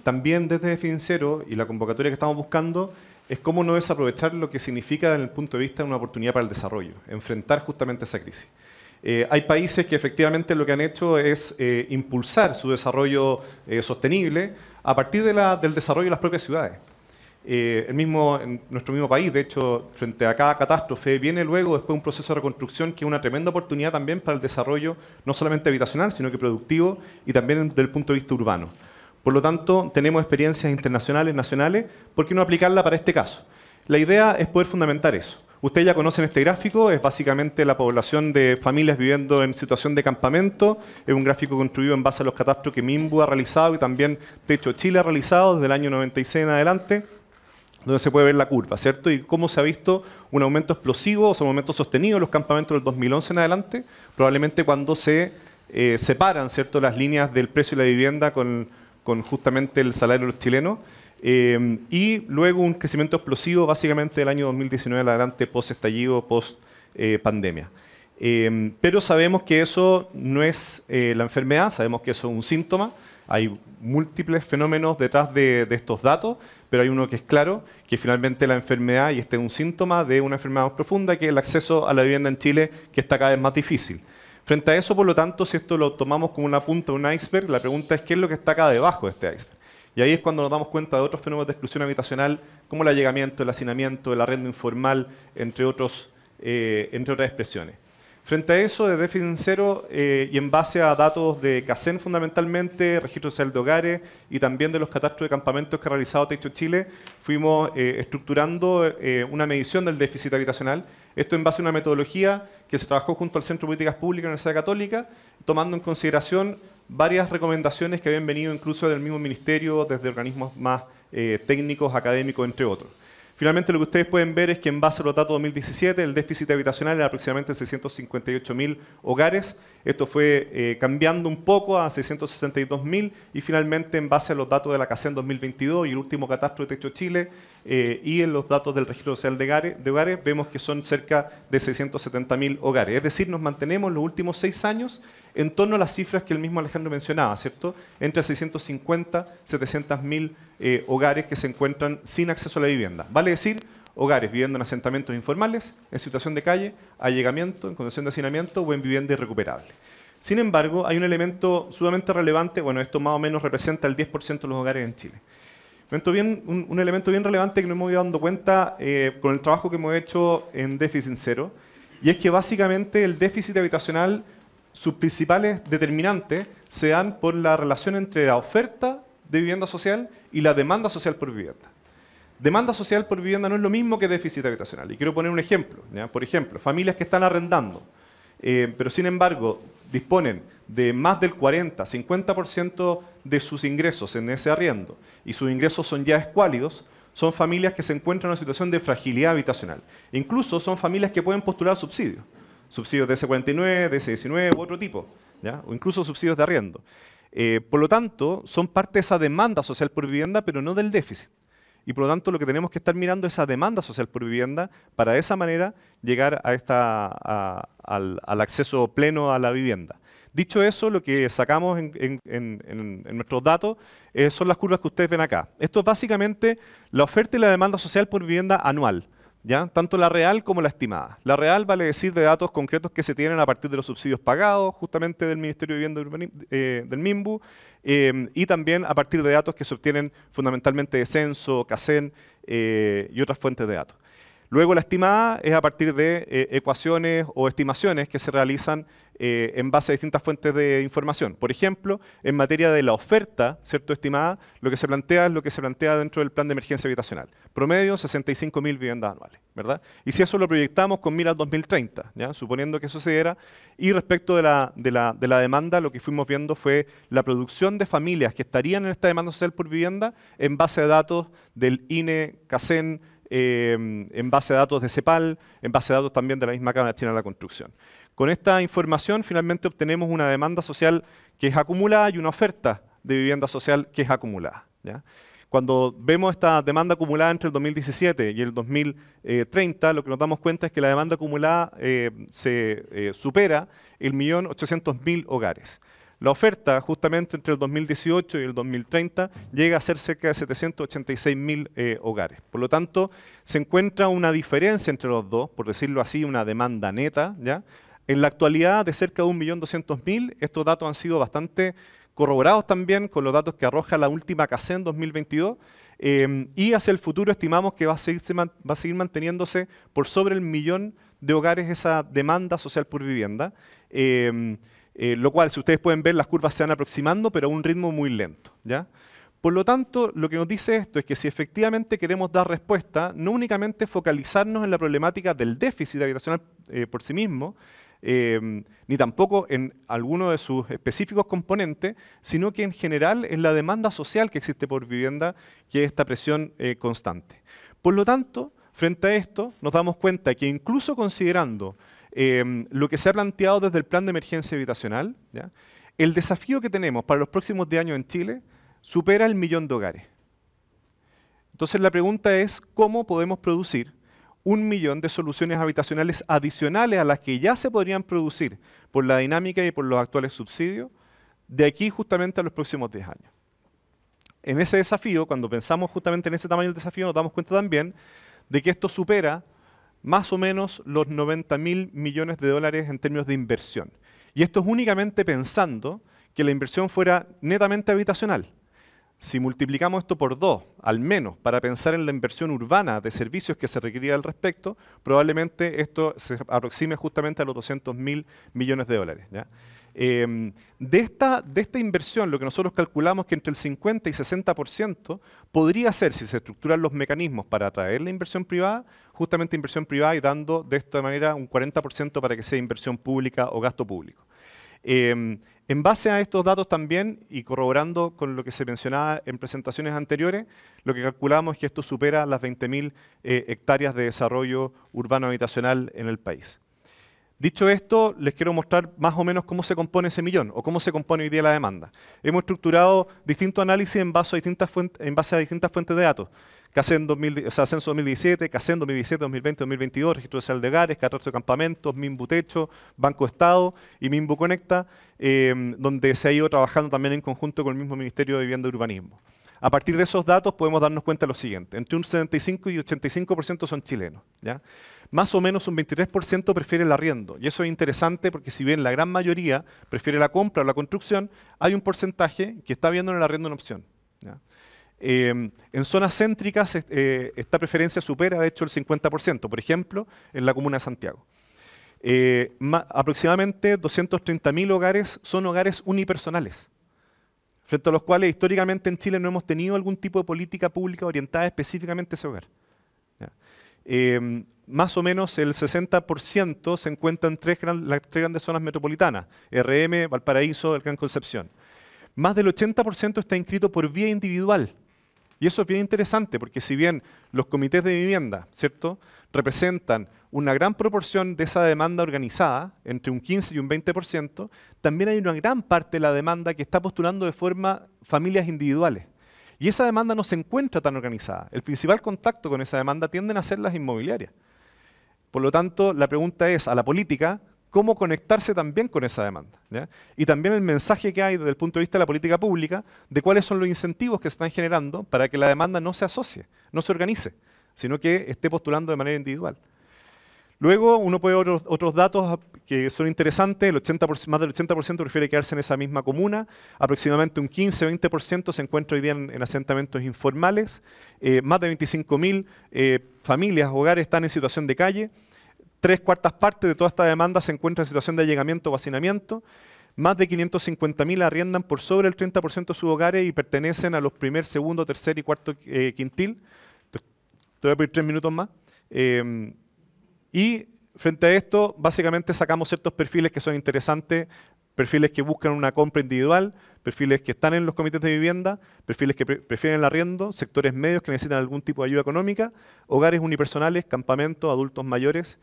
Speaker 7: también desde Déficit Cero y la convocatoria que estamos buscando es cómo no desaprovechar lo que significa desde el punto de vista de una oportunidad para el desarrollo, enfrentar justamente esa crisis. Hay países que efectivamente lo que han hecho es impulsar su desarrollo sostenible a partir del desarrollo de las propias ciudades. En nuestro mismo país, de hecho, frente a cada catástrofe, viene luego después un proceso de reconstrucción que es una tremenda oportunidad también para el desarrollo, no solamente habitacional, sino que productivo y también desde el punto de vista urbano. Por lo tanto, tenemos experiencias internacionales, nacionales, ¿por qué no aplicarla para este caso? La idea es poder fundamentar eso. Ustedes ya conocen este gráfico, es básicamente la población de familias viviendo en situación de campamento, es un gráfico construido en base a los catastros que MIMBU ha realizado y también Techo Chile ha realizado desde el año 96 en adelante, donde se puede ver la curva, ¿cierto? Y cómo se ha visto un aumento explosivo, o sea, un aumento sostenido en los campamentos del 2011 en adelante, probablemente cuando se separan, ¿cierto?, las líneas del precio de la vivienda con justamente el salario de los chilenos, y luego un crecimiento explosivo básicamente del año 2019 en adelante, post-estallido, post-pandemia. Pero sabemos que eso no es la enfermedad, sabemos que eso es un síntoma. Hay múltiples fenómenos detrás de estos datos, pero hay uno que es claro, que finalmente la enfermedad, y este es un síntoma de una enfermedad más profunda, que es el acceso a la vivienda en Chile, que está cada vez más difícil. Frente a eso, por lo tanto, si esto lo tomamos como una punta de un iceberg, la pregunta es qué es lo que está acá debajo de este iceberg. Y ahí es cuando nos damos cuenta de otros fenómenos de exclusión habitacional, como el allegamiento, el hacinamiento, el arrendo informal, entre otras expresiones. Frente a eso, de Déficit Cero y en base a datos de CACEN fundamentalmente, Registro Social de Hogares y también de los catastros de campamentos que ha realizado Techo Chile, fuimos estructurando una medición del déficit habitacional. Esto en base a una metodología que se trabajó junto al Centro de Políticas Públicas de la Universidad Católica, tomando en consideración varias recomendaciones que habían venido incluso del mismo ministerio, desde organismos más técnicos, académicos, entre otros. Finalmente, lo que ustedes pueden ver es que en base a los datos de 2017, el déficit habitacional era aproximadamente 658.000 hogares. Esto fue cambiando un poco a 662.000 y finalmente en base a los datos de la CACEN 2022 y el último catastro de Techo Chile y en los datos del Registro Social de Hogares, vemos que son cerca de 670.000 hogares. Es decir, nos mantenemos en los últimos 6 años en torno a las cifras que el mismo Alejandro mencionaba, ¿cierto? Entre 650 y 700.000 hogares que se encuentran sin acceso a la vivienda. Vale decir, hogares viviendo en asentamientos informales, en situación de calle, allegamiento, en condición de hacinamiento o en vivienda irrecuperable. Sin embargo, hay un elemento sumamente relevante, bueno, esto más o menos representa el 10% de los hogares en Chile. Un elemento bien relevante que nos hemos ido dando cuenta con el trabajo que hemos hecho en Déficit Cero, y es que básicamente el déficit habitacional, sus principales determinantes se dan por la relación entre la oferta de vivienda social y la demanda social por vivienda. Demanda social por vivienda no es lo mismo que déficit habitacional. Y quiero poner un ejemplo, ¿ya? Por ejemplo, familias que están arrendando, pero sin embargo disponen de más del 40-50% de sus ingresos en ese arriendo y sus ingresos son ya escuálidos, son familias que se encuentran en una situación de fragilidad habitacional. E incluso son familias que pueden postular subsidios. Subsidios de S49, de S19 u otro tipo, ¿ya? O incluso subsidios de arriendo. Por lo tanto, son parte de esa demanda social por vivienda, pero no del déficit. Y por lo tanto, lo que tenemos que estar mirando es esa demanda social por vivienda para de esa manera llegar a al acceso pleno a la vivienda. Dicho eso, lo que sacamos en nuestros datos son las curvas que ustedes ven acá. Esto es básicamente la oferta y la demanda social por vivienda anual. ¿ya? Tanto la real como la estimada. La real vale decir de datos concretos que se tienen a partir de los subsidios pagados justamente del Ministerio de Vivienda del MIMBU, y también a partir de datos que se obtienen fundamentalmente de censo, CACEN y otras fuentes de datos. Luego la estimada es a partir de ecuaciones o estimaciones que se realizan en base a distintas fuentes de información. Por ejemplo, en materia de la oferta, ¿cierto?, estimada, lo que se plantea es lo que se plantea dentro del plan de emergencia habitacional. Promedio, 65.000 viviendas anuales, ¿verdad? Y si eso lo proyectamos con mira al 2030, ¿ya?, suponiendo que eso se diera, y respecto de la demanda, lo que fuimos viendo fue la producción de familias que estarían en esta demanda social por vivienda en base a datos del INE, CACEN, en base a datos de CEPAL, en base a datos también de la misma Cámara Chilena de la Construcción. Con esta información finalmente obtenemos una demanda social que es acumulada y una oferta de vivienda social que es acumulada, ¿ya? Cuando vemos esta demanda acumulada entre el 2017 y el 2030, lo que nos damos cuenta es que la demanda acumulada se supera el 1.800.000 hogares. La oferta, justamente entre el 2018 y el 2030, llega a ser cerca de 786.000 hogares. Por lo tanto, se encuentra una diferencia entre los dos, por decirlo así, una demanda neta, ¿ya? En la actualidad, de cerca de 1.200.000, estos datos han sido bastante corroborados también con los datos que arroja la última CACEN 2022, y hacia el futuro estimamos que va a seguir manteniéndose por sobre el 1.000.000 de hogares esa demanda social por vivienda. Lo cual, si ustedes pueden ver, las curvas se van aproximando, pero a un ritmo muy lento, ¿ya? Por lo tanto, lo que nos dice esto es que si efectivamente queremos dar respuesta, no únicamente focalizarnos en la problemática del déficit habitacional por sí mismo, ni tampoco en alguno de sus específicos componentes, sino que en general en la demanda social que existe por vivienda, que es esta presión constante. Por lo tanto, frente a esto, nos damos cuenta que incluso considerando lo que se ha planteado desde el plan de emergencia habitacional, ¿ya?, el desafío que tenemos para los próximos 10 años en Chile supera el 1.000.000 de hogares. Entonces la pregunta es, ¿cómo podemos producir 1.000.000 de soluciones habitacionales adicionales a las que ya se podrían producir por la dinámica y por los actuales subsidios de aquí justamente a los próximos 10 años? En ese desafío, cuando pensamos justamente en ese tamaño del desafío, nos damos cuenta también de que esto supera más o menos los 90.000 millones de dólares en términos de inversión. Y esto es únicamente pensando que la inversión fuera netamente habitacional. Si multiplicamos esto por 2, al menos, para pensar en la inversión urbana de servicios que se requería al respecto, probablemente esto se aproxime justamente a los 200.000 millones de dólares, ¿ya? De esta inversión, lo que nosotros calculamos que entre el 50 y 60% podría ser, si se estructuran los mecanismos para atraer la inversión privada, justamente inversión privada y dando de esta manera un 40% para que sea inversión pública o gasto público. En base a estos datos también, y corroborando con lo que se mencionaba en presentaciones anteriores, lo que calculamos es que esto supera las 20.000 hectáreas de desarrollo urbano habitacional en el país. Dicho esto, les quiero mostrar más o menos cómo se compone ese millón, o cómo se compone hoy día la demanda. Hemos estructurado distintos análisis en base a distintas fuentes de datos. CACEN Censo 2017, CACEN 2017, 2020, 2022, Registro Social de Hogares, Catastro de Campamentos, MIMBU Techo, Banco Estado y MIMBU Conecta, donde se ha ido trabajando también en conjunto con el mismo Ministerio de Vivienda y Urbanismo. A partir de esos datos podemos darnos cuenta de lo siguiente: entre un 75 y 85% son chilenos, ¿ya? Más o menos un 23% prefiere el arriendo. Y eso es interesante porque si bien la gran mayoría prefiere la compra o la construcción, hay un porcentaje que está viendo en el arriendo una opción, ¿ya? En zonas céntricas esta preferencia supera de hecho el 50%, por ejemplo, en la comuna de Santiago. Aproximadamente 230.000 hogares son hogares unipersonales, frente a los cuales históricamente en Chile no hemos tenido algún tipo de política pública orientada específicamente a ese hogar, ¿ya? Más o menos el 60% se encuentra en las tres grandes zonas metropolitanas, RM, Valparaíso, el Gran Concepción. Más del 80% está inscrito por vía individual. Y eso es bien interesante, porque si bien los comités de vivienda, ¿cierto?, representan una gran proporción de esa demanda organizada, entre un 15 y un 20%, también hay una gran parte de la demanda que está postulando de forma familias individuales. Y esa demanda no se encuentra tan organizada. El principal contacto con esa demanda tienden a ser las inmobiliarias. Por lo tanto, la pregunta es a la política, ¿cómo conectarse también con esa demanda? ¿Ya? Y también el mensaje que hay desde el punto de vista de la política pública de cuáles son los incentivos que se están generando para que la demanda no se asocie, no se organice, sino que esté postulando de manera individual. Luego uno puede ver otros datos que son interesantes. Más del 80% prefiere quedarse en esa misma comuna. Aproximadamente un 15-20% se encuentra hoy día en asentamientos informales. Más de 25.000 familias, hogares están en situación de calle. 3/4 partes de toda esta demanda se encuentra en situación de allegamiento o hacinamiento. Más de 550.000 arriendan por sobre el 30% de sus hogares y pertenecen a los primer, segundo, tercer y cuarto quintil. Te voy a pedir 3 minutos más. Y frente a esto, básicamente sacamos ciertos perfiles que son interesantes, perfiles que buscan una compra individual, perfiles que están en los comités de vivienda, perfiles que prefieren el arriendo, sectores medios que necesitan algún tipo de ayuda económica, hogares unipersonales, campamentos, adultos mayores,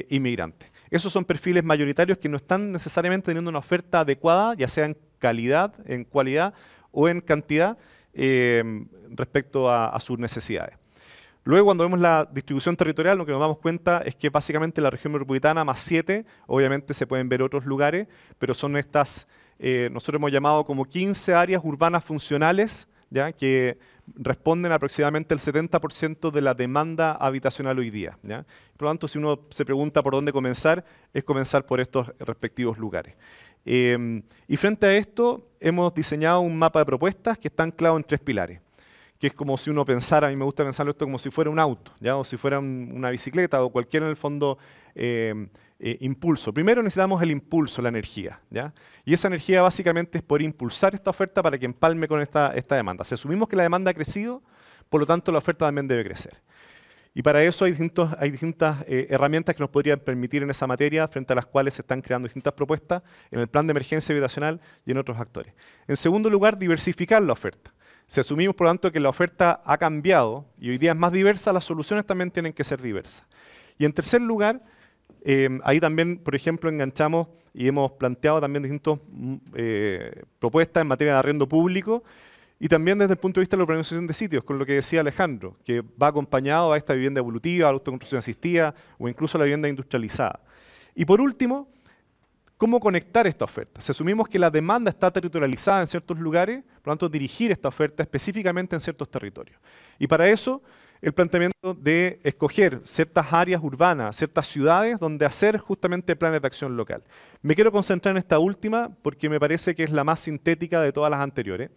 Speaker 7: inmigrantes. Esos son perfiles mayoritarios que no están necesariamente teniendo una oferta adecuada, ya sea en calidad, en cualidad o en cantidad, respecto a sus necesidades. Luego, cuando vemos la distribución territorial, lo que nos damos cuenta es que básicamente la región metropolitana más 7, obviamente se pueden ver otros lugares, pero son estas, nosotros hemos llamado como 15 áreas urbanas funcionales, ¿ya? Que responden aproximadamente el 70% de la demanda habitacional hoy día, ¿ya? Por lo tanto, si uno se pregunta por dónde comenzar, es comenzar por estos respectivos lugares. Y frente a esto, hemos diseñado un mapa de propuestas que está anclado en 3 pilares. Que es como si uno pensara, a mí me gusta pensarlo esto como si fuera un auto, ¿ya? O si fuera una bicicleta o cualquier, en el fondo, impulso. Primero necesitamos el impulso, la energía, ¿ya? Y esa energía básicamente es poder impulsar esta oferta para que empalme con esta demanda. Si asumimos que la demanda ha crecido, por lo tanto la oferta también debe crecer. Y para eso hay distintas herramientas que nos podrían permitir en esa materia, frente a las cuales se están creando distintas propuestas en el plan de emergencia habitacional y en otros actores. En segundo lugar, diversificar la oferta. Si asumimos, por lo tanto, que la oferta ha cambiado y hoy día es más diversa, las soluciones también tienen que ser diversas. Y en tercer lugar, ahí también, por ejemplo, enganchamos y hemos planteado también distintas propuestas en materia de arriendo público y también desde el punto de vista de la organización de sitios, con lo que decía Alejandro, que va acompañado a esta vivienda evolutiva, a la autoconstrucción asistida o incluso a la vivienda industrializada. Y por último, ¿cómo conectar esta oferta? Si asumimos que la demanda está territorializada en ciertos lugares, por lo tanto dirigir esta oferta específicamente en ciertos territorios. Y para eso, el planteamiento de escoger ciertas áreas urbanas, ciertas ciudades donde hacer justamente planes de acción local. Me quiero concentrar en esta última porque me parece que es la más sintética de todas las anteriores.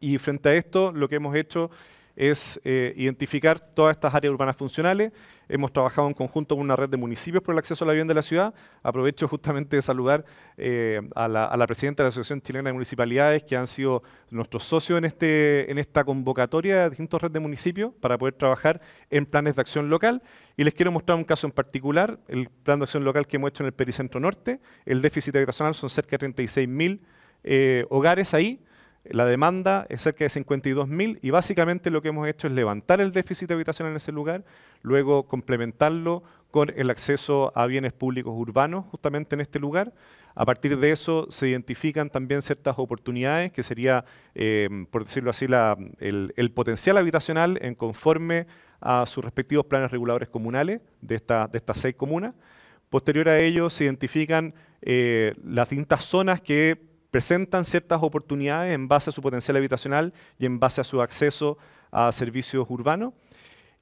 Speaker 7: Y frente a esto, lo que hemos hecho es identificar todas estas áreas urbanas funcionales. Hemos trabajado en conjunto con una red de municipios por el acceso a la vivienda de la ciudad. Aprovecho justamente de saludar a la presidenta de la Asociación Chilena de Municipalidades, que han sido nuestros socios en esta convocatoria de distintas redes de municipios para poder trabajar en planes de acción local. Y les quiero mostrar un caso en particular, el plan de acción local que hemos hecho en el Pericentro Norte. El déficit habitacional son cerca de 36.000 hogares ahí. La demanda es cerca de 52.000 y básicamente lo que hemos hecho es levantar el déficit habitacional en ese lugar, luego complementarlo con el acceso a bienes públicos urbanos justamente en este lugar. A partir de eso se identifican también ciertas oportunidades que sería, por decirlo así, el potencial habitacional en conforme a sus respectivos planes reguladores comunales de estas 6 comunas. Posterior a ello se identifican las distintas zonas que presentan ciertas oportunidades en base a su potencial habitacional y en base a su acceso a servicios urbanos.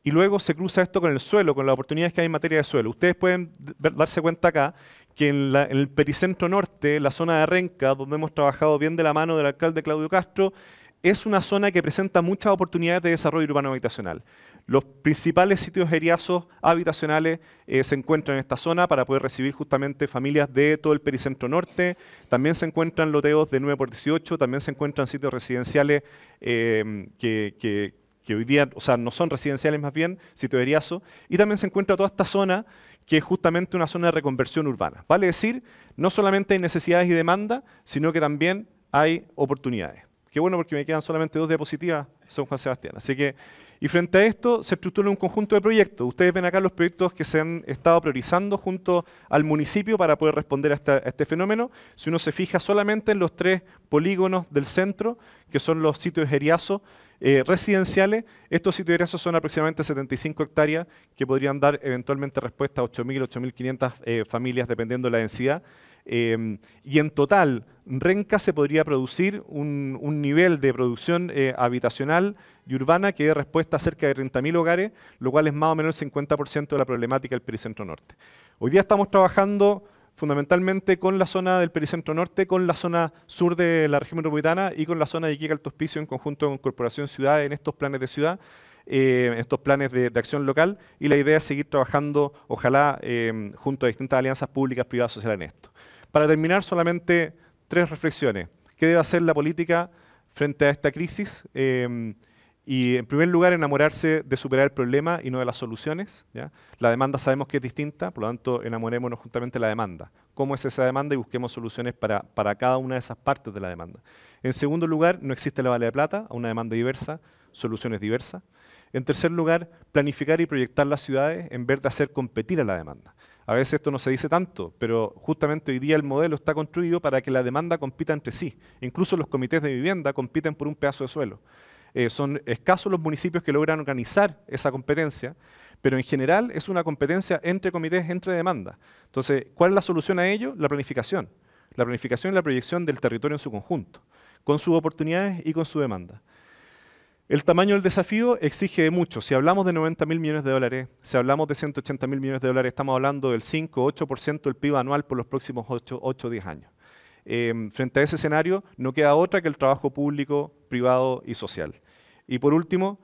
Speaker 7: Y luego se cruza esto con el suelo, con las oportunidades que hay en materia de suelo. Ustedes pueden darse cuenta acá que en el Pericentro Norte, la zona de Renca, donde hemos trabajado bien de la mano del alcalde Claudio Castro, es una zona que presenta muchas oportunidades de desarrollo urbano habitacional. Los principales sitios geriazos habitacionales se encuentran en esta zona para poder recibir justamente familias de todo el Pericentro Norte. También se encuentran loteos de 9x18, también se encuentran sitios residenciales que hoy día, o sea, no son residenciales más bien, sitios geriazos. Y también se encuentra toda esta zona que es justamente una zona de reconversión urbana. Vale decir, no solamente hay necesidades y demanda, sino que también hay oportunidades. Qué bueno porque me quedan solamente 2 diapositivas, son Juan Sebastián. Así que, y frente a esto, se estructura un conjunto de proyectos. Ustedes ven acá los proyectos que se han estado priorizando junto al municipio para poder responder a este fenómeno. Si uno se fija solamente en los 3 polígonos del centro, que son los sitios geriazos residenciales, estos sitios geriazos son aproximadamente 75 hectáreas que podrían dar eventualmente respuesta a 8.000, 8.500 familias dependiendo de la densidad. Y en total, Renca se podría producir un nivel de producción habitacional y urbana que dé respuesta a cerca de 30.000 hogares, lo cual es más o menos el 50% de la problemática del Pericentro Norte. Hoy día estamos trabajando fundamentalmente con la zona del Pericentro Norte, con la zona sur de la región metropolitana y con la zona de Iquique Alto Hospicio en conjunto con Corporación Ciudad en estos planes de ciudad, estos planes de acción local, y la idea es seguir trabajando, ojalá, junto a distintas alianzas públicas, privadas, sociales en esto. Para terminar, solamente 3 reflexiones. ¿Qué debe hacer la política frente a esta crisis? Y en primer lugar, enamorarse de superar el problema y no de las soluciones, ¿ya? La demanda sabemos que es distinta, por lo tanto, enamorémonos justamente de la demanda. ¿Cómo es esa demanda? Y busquemos soluciones para cada una de esas partes de la demanda. En segundo lugar, no existe la bala de plata a una demanda diversa, soluciones diversas. En tercer lugar, planificar y proyectar las ciudades en vez de hacer competir a la demanda. A veces esto no se dice tanto, pero justamente hoy día el modelo está construido para que la demanda compita entre sí. Incluso los comités de vivienda compiten por un pedazo de suelo. Son escasos los municipios que logran organizar esa competencia, pero en general es una competencia entre comités, entre demandas. Entonces, ¿cuál es la solución a ello? La planificación. La planificación y la proyección del territorio en su conjunto, con sus oportunidades y con su demanda. El tamaño del desafío exige mucho. Si hablamos de 90.000 millones de dólares, si hablamos de 180.000 millones de dólares, estamos hablando del 5 o 8% del PIB anual por los próximos 8 o 10 años. Frente a ese escenario, no queda otra que el trabajo público, privado y social. Y por último,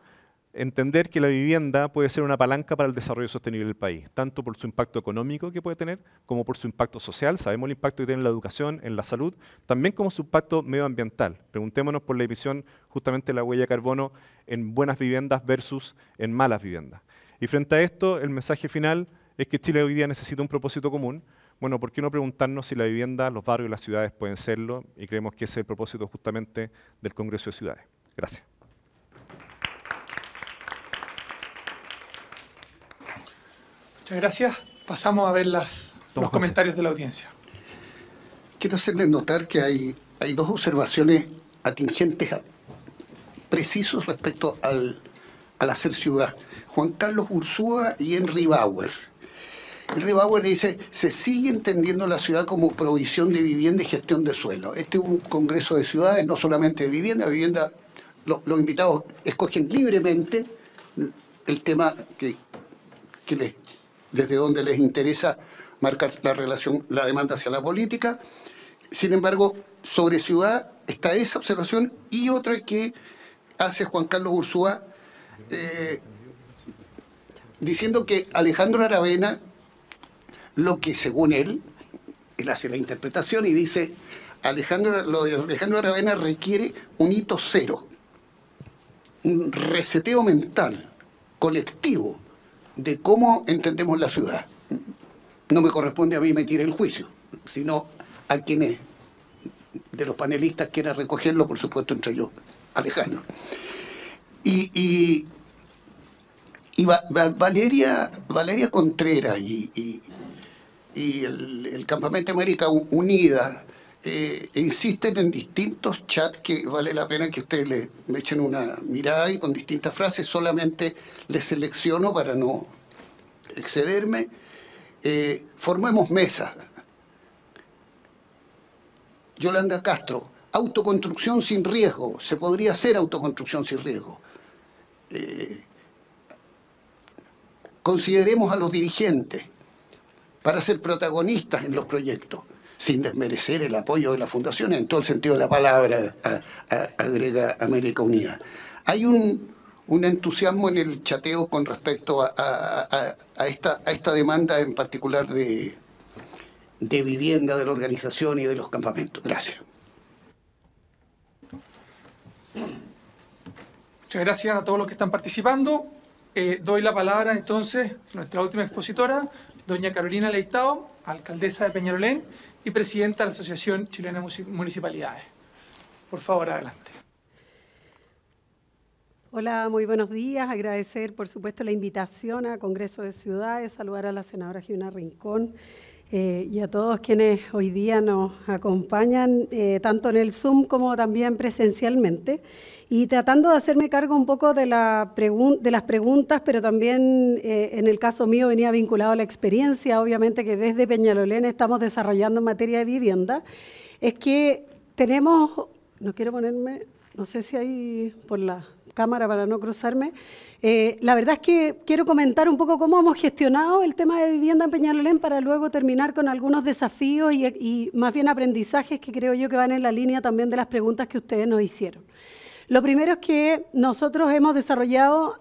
Speaker 7: entender que la vivienda puede ser una palanca para el desarrollo sostenible del país, tanto por su impacto económico que puede tener, como por su impacto social. Sabemos el impacto que tiene en la educación, en la salud, también como su impacto medioambiental. Preguntémonos por la emisión justamente de la huella de carbono en buenas viviendas versus en malas viviendas. Y frente a esto, el mensaje final es que Chile hoy día necesita un propósito común. Bueno, ¿por qué no preguntarnos si la vivienda, los barrios y las ciudades pueden serlo? Y creemos que ese es el propósito justamente del Congreso de Ciudades. Gracias.
Speaker 1: Muchas gracias. Pasamos a ver los comentarios de la audiencia.
Speaker 4: Quiero hacerles notar que hay 2 observaciones atingentes, precisos respecto al hacer ciudad. Juan Carlos Ursúa y Henry Bauer. Henry Bauer dice, se sigue entendiendo la ciudad como provisión de vivienda y gestión de suelo. Este es un congreso de ciudades, no solamente de vivienda. Los invitados escogen libremente el tema desde donde les interesa marcar la relación, la demanda hacia la política. Sin embargo, sobre ciudad está esa observación y otra que hace Juan Carlos Ursúa, diciendo que Alejandro Aravena, lo que según él hace la interpretación y dice, lo de Alejandro Aravena requiere un hito cero, un reseteo mental, colectivo, de cómo entendemos la ciudad. No me corresponde a mí emitir el juicio, sino a quienes de los panelistas quieran recogerlo, por supuesto, entre ellos Alejandro. Y Valeria Contreras y el Campamento América Unida insisten en distintos chats que vale la pena que ustedes le echen una mirada y con distintas frases. Solamente les selecciono para no excederme. Formemos mesa. Yolanda Castro, autoconstrucción sin riesgo. Se podría hacer autoconstrucción sin riesgo. Consideremos a los dirigentes para ser protagonistas en los proyectos, sin desmerecer el apoyo de las fundaciones, en todo el sentido de la palabra, agrega América Unida. Hay un entusiasmo en el chateo con respecto a esta demanda en particular de vivienda, de la organización y de los campamentos. Gracias.
Speaker 1: Muchas gracias a todos los que están participando. Doy la palabra entonces a nuestra última expositora, doña Carolina Leitao, alcaldesa de Peñalolén y presidenta de la Asociación Chilena de Municipalidades. Por favor, adelante.
Speaker 8: Hola, muy buenos días. Agradecer, por supuesto, la invitación a Congreso de Ciudades, saludar a la senadora Jimena Rincón, y a todos quienes hoy día nos acompañan, tanto en el Zoom como también presencialmente, y tratando de hacerme cargo un poco de las preguntas, pero también en el caso mío venía vinculado a la experiencia, obviamente que desde Peñalolén estamos desarrollando en materia de vivienda, es que tenemos, no quiero ponerme, no sé si hay por la cámara para no cruzarme, la verdad es que quiero comentar un poco cómo hemos gestionado el tema de vivienda en Peñalolén para luego terminar con algunos desafíos y más bien aprendizajes que creo yo que van en la línea también de las preguntas que ustedes nos hicieron. Lo primero es que nosotros hemos desarrollado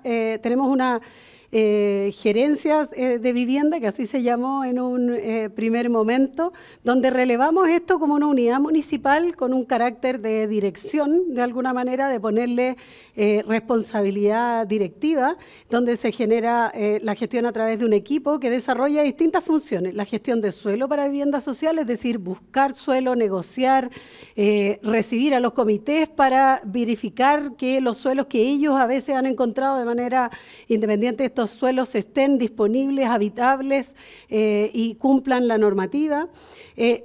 Speaker 8: tenemos una gerencia de vivienda, que así se llamó en un primer momento, donde relevamos esto como una unidad municipal con un carácter de dirección, de alguna manera, de ponerle responsabilidad directiva, donde se genera la gestión a través de un equipo que desarrolla distintas funciones. La gestión de suelo para vivienda social, es decir, buscar suelo, negociar, recibir a los comités para verificar que los suelos que ellos a veces han encontrado de manera independiente, estos suelos estén disponibles, habitables y cumplan la normativa.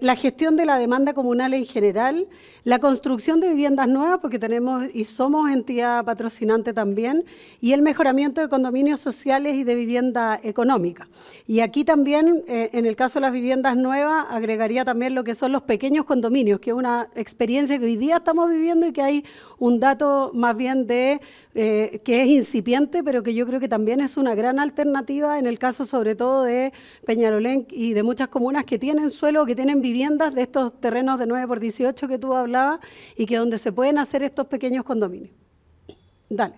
Speaker 8: La gestión de la demanda comunal en general, la construcción de viviendas nuevas, porque tenemos y somos entidad patrocinante también, y el mejoramiento de condominios sociales y de vivienda económica. Y aquí también, en el caso de las viviendas nuevas, agregaría también lo que son los pequeños condominios, que es una experiencia que hoy día estamos viviendo y que hay un dato más bien de que es incipiente, pero que yo creo que también es una gran alternativa en el caso sobre todo de Peñalolén y de muchas comunas que tienen suelo, que tienen viviendas de estos terrenos de 9x18 que tú hablabas y que donde se pueden hacer estos pequeños condominios. Dale.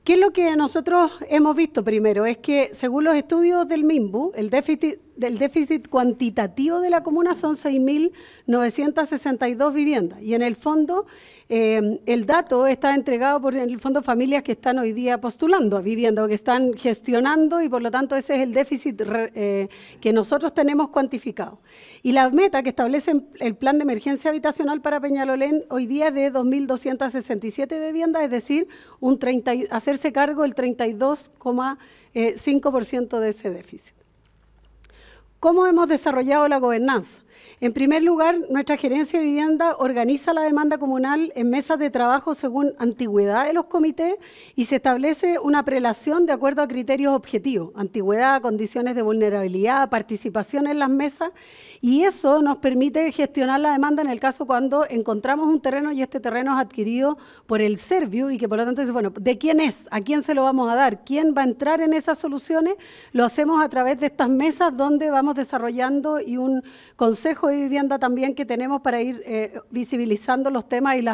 Speaker 8: ¿Qué es lo que nosotros hemos visto primero? Es que según los estudios del MIMBU, el déficit cuantitativo de la comuna son 6.962 viviendas y en el fondo el dato está entregado por en el fondo familias que están hoy día postulando a vivienda o que están gestionando y por lo tanto ese es el déficit que nosotros tenemos cuantificado. Y la meta que establece el plan de emergencia habitacional para Peñalolén hoy día es de 2.267 viviendas, es decir, hacerse cargo el 32,5% de ese déficit. ¿Cómo hemos desarrollado la gobernanza? En primer lugar, nuestra gerencia de vivienda organiza la demanda comunal en mesas de trabajo según antigüedad de los comités y se establece una prelación de acuerdo a criterios objetivos, antigüedad, condiciones de vulnerabilidad, participación en las mesas, y eso nos permite gestionar la demanda en el caso cuando encontramos un terreno y este terreno es adquirido por el Serviu y que por lo tanto dice, bueno, ¿de quién es? ¿A quién se lo vamos a dar? ¿Quién va a entrar en esas soluciones? Lo hacemos a través de estas mesas donde vamos desarrollando y un consejo de vivienda también que tenemos para ir visibilizando los temas y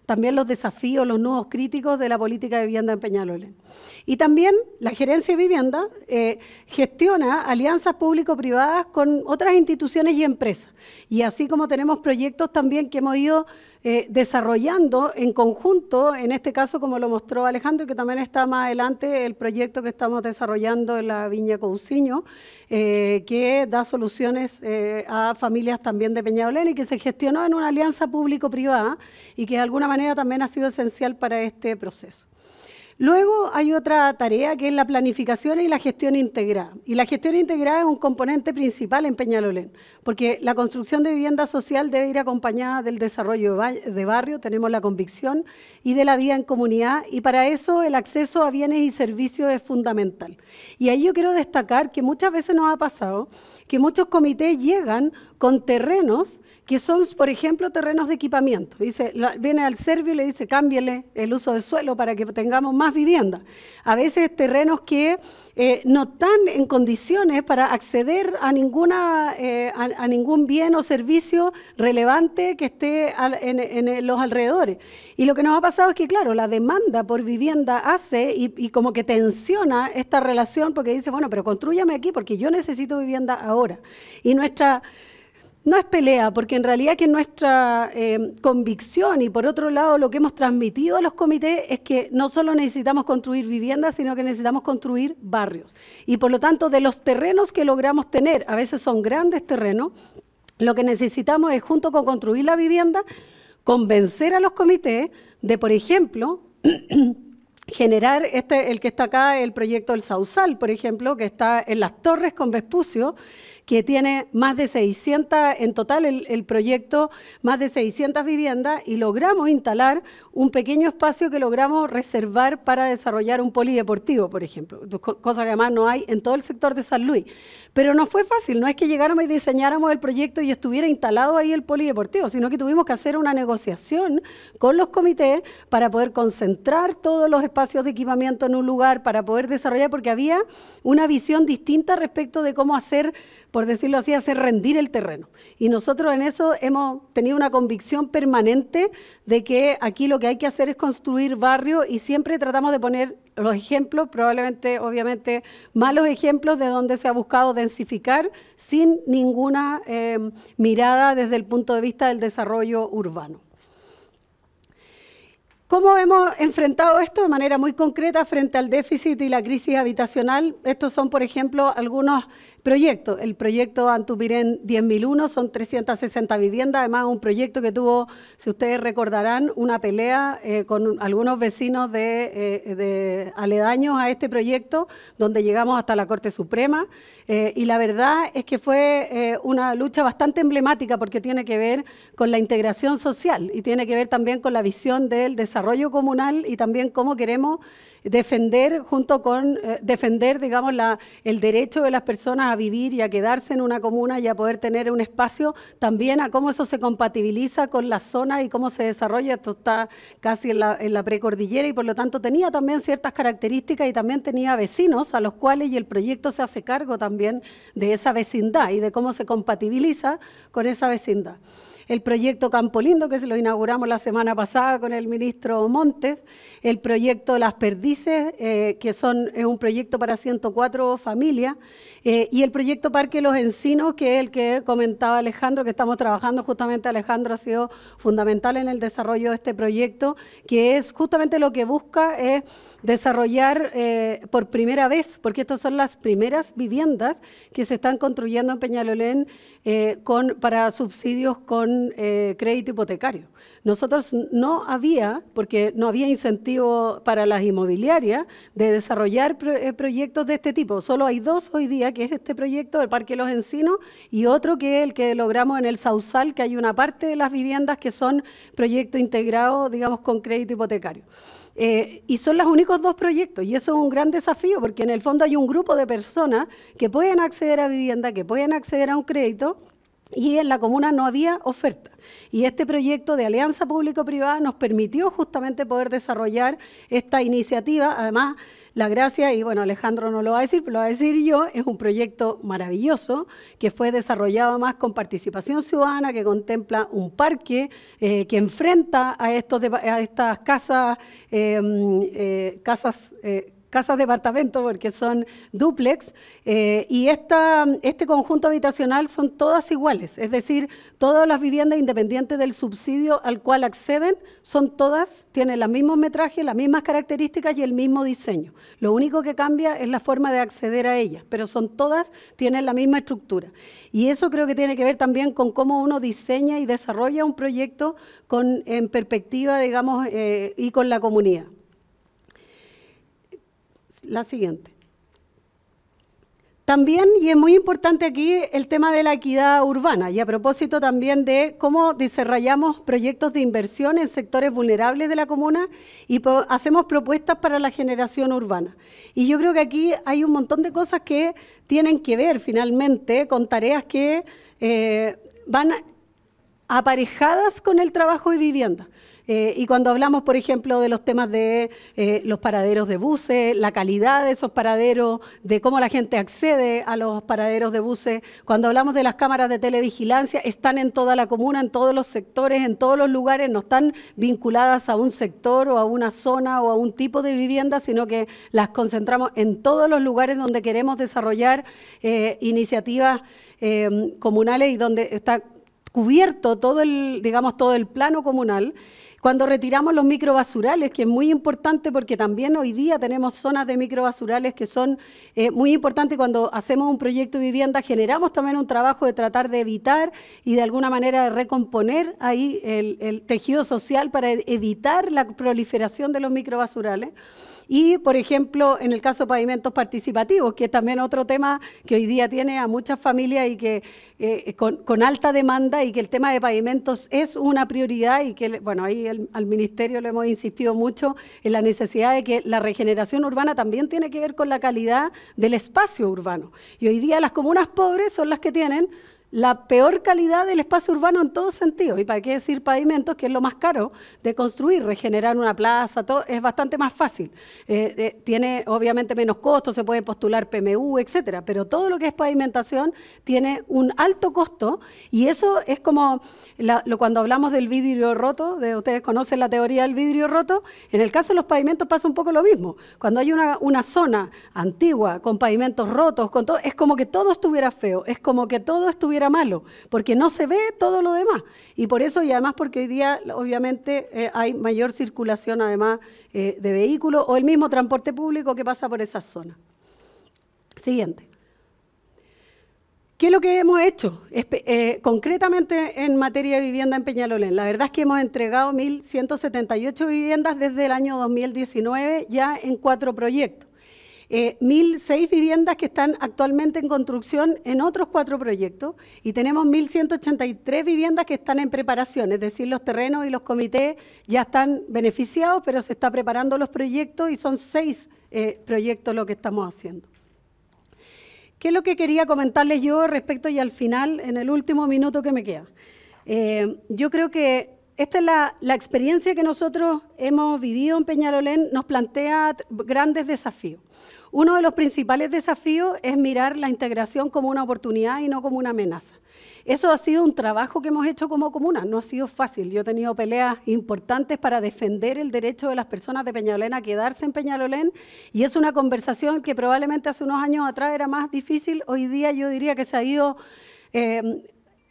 Speaker 8: también los desafíos, los nudos críticos de la política de vivienda en Peñalolén. Y también la gerencia de vivienda gestiona alianzas público-privadas con otras instituciones y empresas. Y así como tenemos proyectos también que hemos ido desarrollando en conjunto, en este caso como lo mostró Alejandro, que también está más adelante el proyecto que estamos desarrollando en la Viña Cousiño, que da soluciones a familias también de Peñalolén y que se gestionó en una alianza público-privada y que de alguna manera también ha sido esencial para este proceso. Luego hay otra tarea que es la planificación y la gestión integrada. Y la gestión integrada es un componente principal en Peñalolén, porque la construcción de vivienda social debe ir acompañada del desarrollo de barrio, tenemos la convicción, y de la vida en comunidad, y para eso el acceso a bienes y servicios es fundamental. Y ahí yo quiero destacar que muchas veces nos ha pasado que muchos comités llegan con terrenos que son, por ejemplo, terrenos de equipamiento. Viene al Serviu y le dice, cámbiale el uso de suelo para que tengamos más vivienda. A veces terrenos que no están en condiciones para acceder a ningún bien o servicio relevante que esté en los alrededores. Y lo que nos ha pasado es que, claro, la demanda por vivienda hace y como que tensiona esta relación porque dice, bueno, pero constrúyame aquí porque yo necesito vivienda ahora. Y no es pelea, porque en realidad que nuestra convicción y por otro lado lo que hemos transmitido a los comités es que no solo necesitamos construir viviendas, sino que necesitamos construir barrios. Y por lo tanto, de los terrenos que logramos tener, a veces son grandes terrenos, lo que necesitamos es, junto con construir la vivienda, convencer a los comités de, por ejemplo, generar el que está acá, el proyecto del Sausal, por ejemplo, que está en Las Torres con Vespucio, que tiene más de 600, en total el proyecto, más de 600 viviendas, y logramos instalar un pequeño espacio que logramos reservar para desarrollar un polideportivo, por ejemplo, cosa que además no hay en todo el sector de San Luis. Pero no fue fácil, no es que llegáramos y diseñáramos el proyecto y estuviera instalado ahí el polideportivo, sino que tuvimos que hacer una negociación con los comités para poder concentrar todos los espacios de equipamiento en un lugar, para poder desarrollar, porque había una visión distinta respecto de cómo hacer, por decirlo así, hacer rendir el terreno. Y nosotros en eso hemos tenido una convicción permanente de que aquí lo que hay que hacer es construir barrios, y siempre tratamos de poner los ejemplos, probablemente, obviamente, malos ejemplos de donde se ha buscado densificar sin ninguna mirada desde el punto de vista del desarrollo urbano. ¿Cómo hemos enfrentado esto? De manera muy concreta frente al déficit y la crisis habitacional. Estos son, por ejemplo, algunos proyectos. El proyecto Antupirén 10.001 son 360 viviendas, además un proyecto que tuvo, si ustedes recordarán, una pelea con algunos vecinos de aledaños a este proyecto, donde llegamos hasta la Corte Suprema, y la verdad es que fue una lucha bastante emblemática porque tiene que ver con la integración social y tiene que ver también con la visión del desarrollo comunal y también cómo queremos defender, junto con defender, digamos, el derecho de las personas a vivir y a quedarse en una comuna y a poder tener un espacio, también a cómo eso se compatibiliza con la zona y cómo se desarrolla. Esto está casi en la precordillera y por lo tanto tenía también ciertas características y también tenía vecinos a los cuales, y el proyecto se hace cargo también de esa vecindad y de cómo se compatibiliza con esa vecindad. El proyecto Campo Lindo, que se lo inauguramos la semana pasada con el ministro Montes, el proyecto Las Perdices, que es un proyecto para 104 familias, y el proyecto Parque Los Encinos, que es el que comentaba Alejandro, que estamos trabajando justamente. Alejandro ha sido fundamental en el desarrollo de este proyecto, que es justamente lo que busca es desarrollar por primera vez, porque estas son las primeras viviendas que se están construyendo en Peñalolén para subsidios con crédito hipotecario. Nosotros no había, porque no había incentivo para las inmobiliarias de desarrollar proyectos de este tipo. Solo hay dos hoy día, que es este proyecto del Parque Los Encinos y otro que es el que logramos en el Sausal, que hay una parte de las viviendas que son proyectos integrados, digamos, con crédito hipotecario. Y son los únicos dos proyectos, y eso es un gran desafío, porque en el fondo hay un grupo de personas que pueden acceder a vivienda, que pueden acceder a un crédito, y en la comuna no había oferta. Y este proyecto de alianza público-privada nos permitió justamente poder desarrollar esta iniciativa. Además, la gracia, y bueno, Alejandro no lo va a decir, pero lo voy a decir yo, es un proyecto maravilloso que fue desarrollado más con participación ciudadana, que contempla un parque que enfrenta a estas casas departamento, porque son dúplex, y este conjunto habitacional son todas iguales, es decir, todas las viviendas independientes del subsidio al cual acceden, tienen los mismos metrajes, las mismas características y el mismo diseño. Lo único que cambia es la forma de acceder a ellas, pero tienen la misma estructura. Y eso creo que tiene que ver también con cómo uno diseña y desarrolla un proyecto en perspectiva, digamos, y con la comunidad. La siguiente. También, y es muy importante aquí, el tema de la equidad urbana, y a propósito también de cómo desarrollamos proyectos de inversión en sectores vulnerables de la comuna y hacemos propuestas para la generación urbana. Y yo creo que aquí hay un montón de cosas que tienen que ver finalmente con tareas que van aparejadas con el trabajo de vivienda. Y cuando hablamos, por ejemplo, de los temas de los paraderos de buses, la calidad de esos paraderos, de cómo la gente accede a los paraderos de buses, cuando hablamos de las cámaras de televigilancia, están en toda la comuna, en todos los sectores, en todos los lugares, no están vinculadas a un sector o a una zona o a un tipo de vivienda, sino que las concentramos en todos los lugares donde queremos desarrollar iniciativas comunales y donde está cubierto todo el plano comunal. Cuando retiramos los microbasurales, que es muy importante porque también hoy día tenemos zonas de microbasurales que son muy importantes. Cuando hacemos un proyecto de vivienda generamos también un trabajo de tratar de evitar y de alguna manera de recomponer ahí el tejido social para evitar la proliferación de los microbasurales. Y, por ejemplo, en el caso de pavimentos participativos, que es también otro tema que hoy día tiene a muchas familias y que con alta demanda, y que el tema de pavimentos es una prioridad, y que, bueno, ahí al Ministerio le hemos insistido mucho en la necesidad de que la regeneración urbana también tiene que ver con la calidad del espacio urbano. Y hoy día las comunas pobres son las que tienen la peor calidad del espacio urbano en todos sentidos. Y para qué decir pavimentos, que es lo más caro de construir, regenerar una plaza, todo es bastante más fácil. Tiene obviamente menos costos, se puede postular PMU, etcétera, pero todo lo que es pavimentación tiene un alto costo, y eso es como cuando hablamos del vidrio roto, ustedes conocen la teoría del vidrio roto. En el caso de los pavimentos pasa un poco lo mismo. Cuando hay una zona antigua con pavimentos rotos, con todo, es como que todo estuviera feo, es como que todo estuviera malo, porque no se ve todo lo demás. Y por eso, y además porque hoy día obviamente hay mayor circulación además de vehículos, o el mismo transporte público que pasa por esas zonas. Siguiente. ¿Qué es lo que hemos hecho concretamente en materia de vivienda en Peñalolén? La verdad es que hemos entregado 1.178 viviendas desde el año 2019 ya en 4 proyectos. 1.006 viviendas que están actualmente en construcción en otros 4 proyectos, y tenemos 1.183 viviendas que están en preparación, es decir, los terrenos y los comités ya están beneficiados, pero se están preparando los proyectos, y son 6 proyectos lo que estamos haciendo. ¿Qué es lo que quería comentarles yo respecto, y al final, en el último minuto que me queda? Yo creo que esta es la experiencia que nosotros hemos vivido en Peñalolén, nos plantea grandes desafíos. Uno de los principales desafíos es mirar la integración como una oportunidad y no como una amenaza. Eso ha sido un trabajo que hemos hecho como comuna, no ha sido fácil. Yo he tenido peleas importantes para defender el derecho de las personas de Peñalolén a quedarse en Peñalolén, y es una conversación que probablemente hace unos años atrás era más difícil. Hoy día yo diría que se ha ido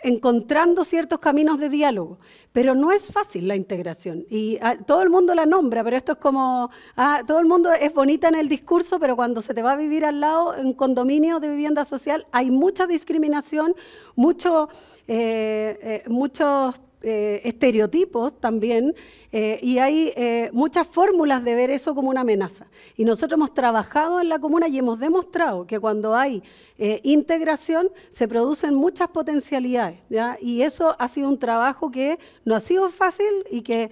Speaker 8: encontrando ciertos caminos de diálogo, pero no es fácil la integración, y todo el mundo la nombra, pero esto es como, todo el mundo es bonita en el discurso, pero cuando se te va a vivir al lado en condominio de vivienda social hay mucha discriminación, muchos estereotipos también, y hay muchas fórmulas de ver eso como una amenaza. Y nosotros hemos trabajado en la comuna y hemos demostrado que cuando hay integración se producen muchas potencialidades, ¿ya? Y eso ha sido un trabajo que no ha sido fácil, y que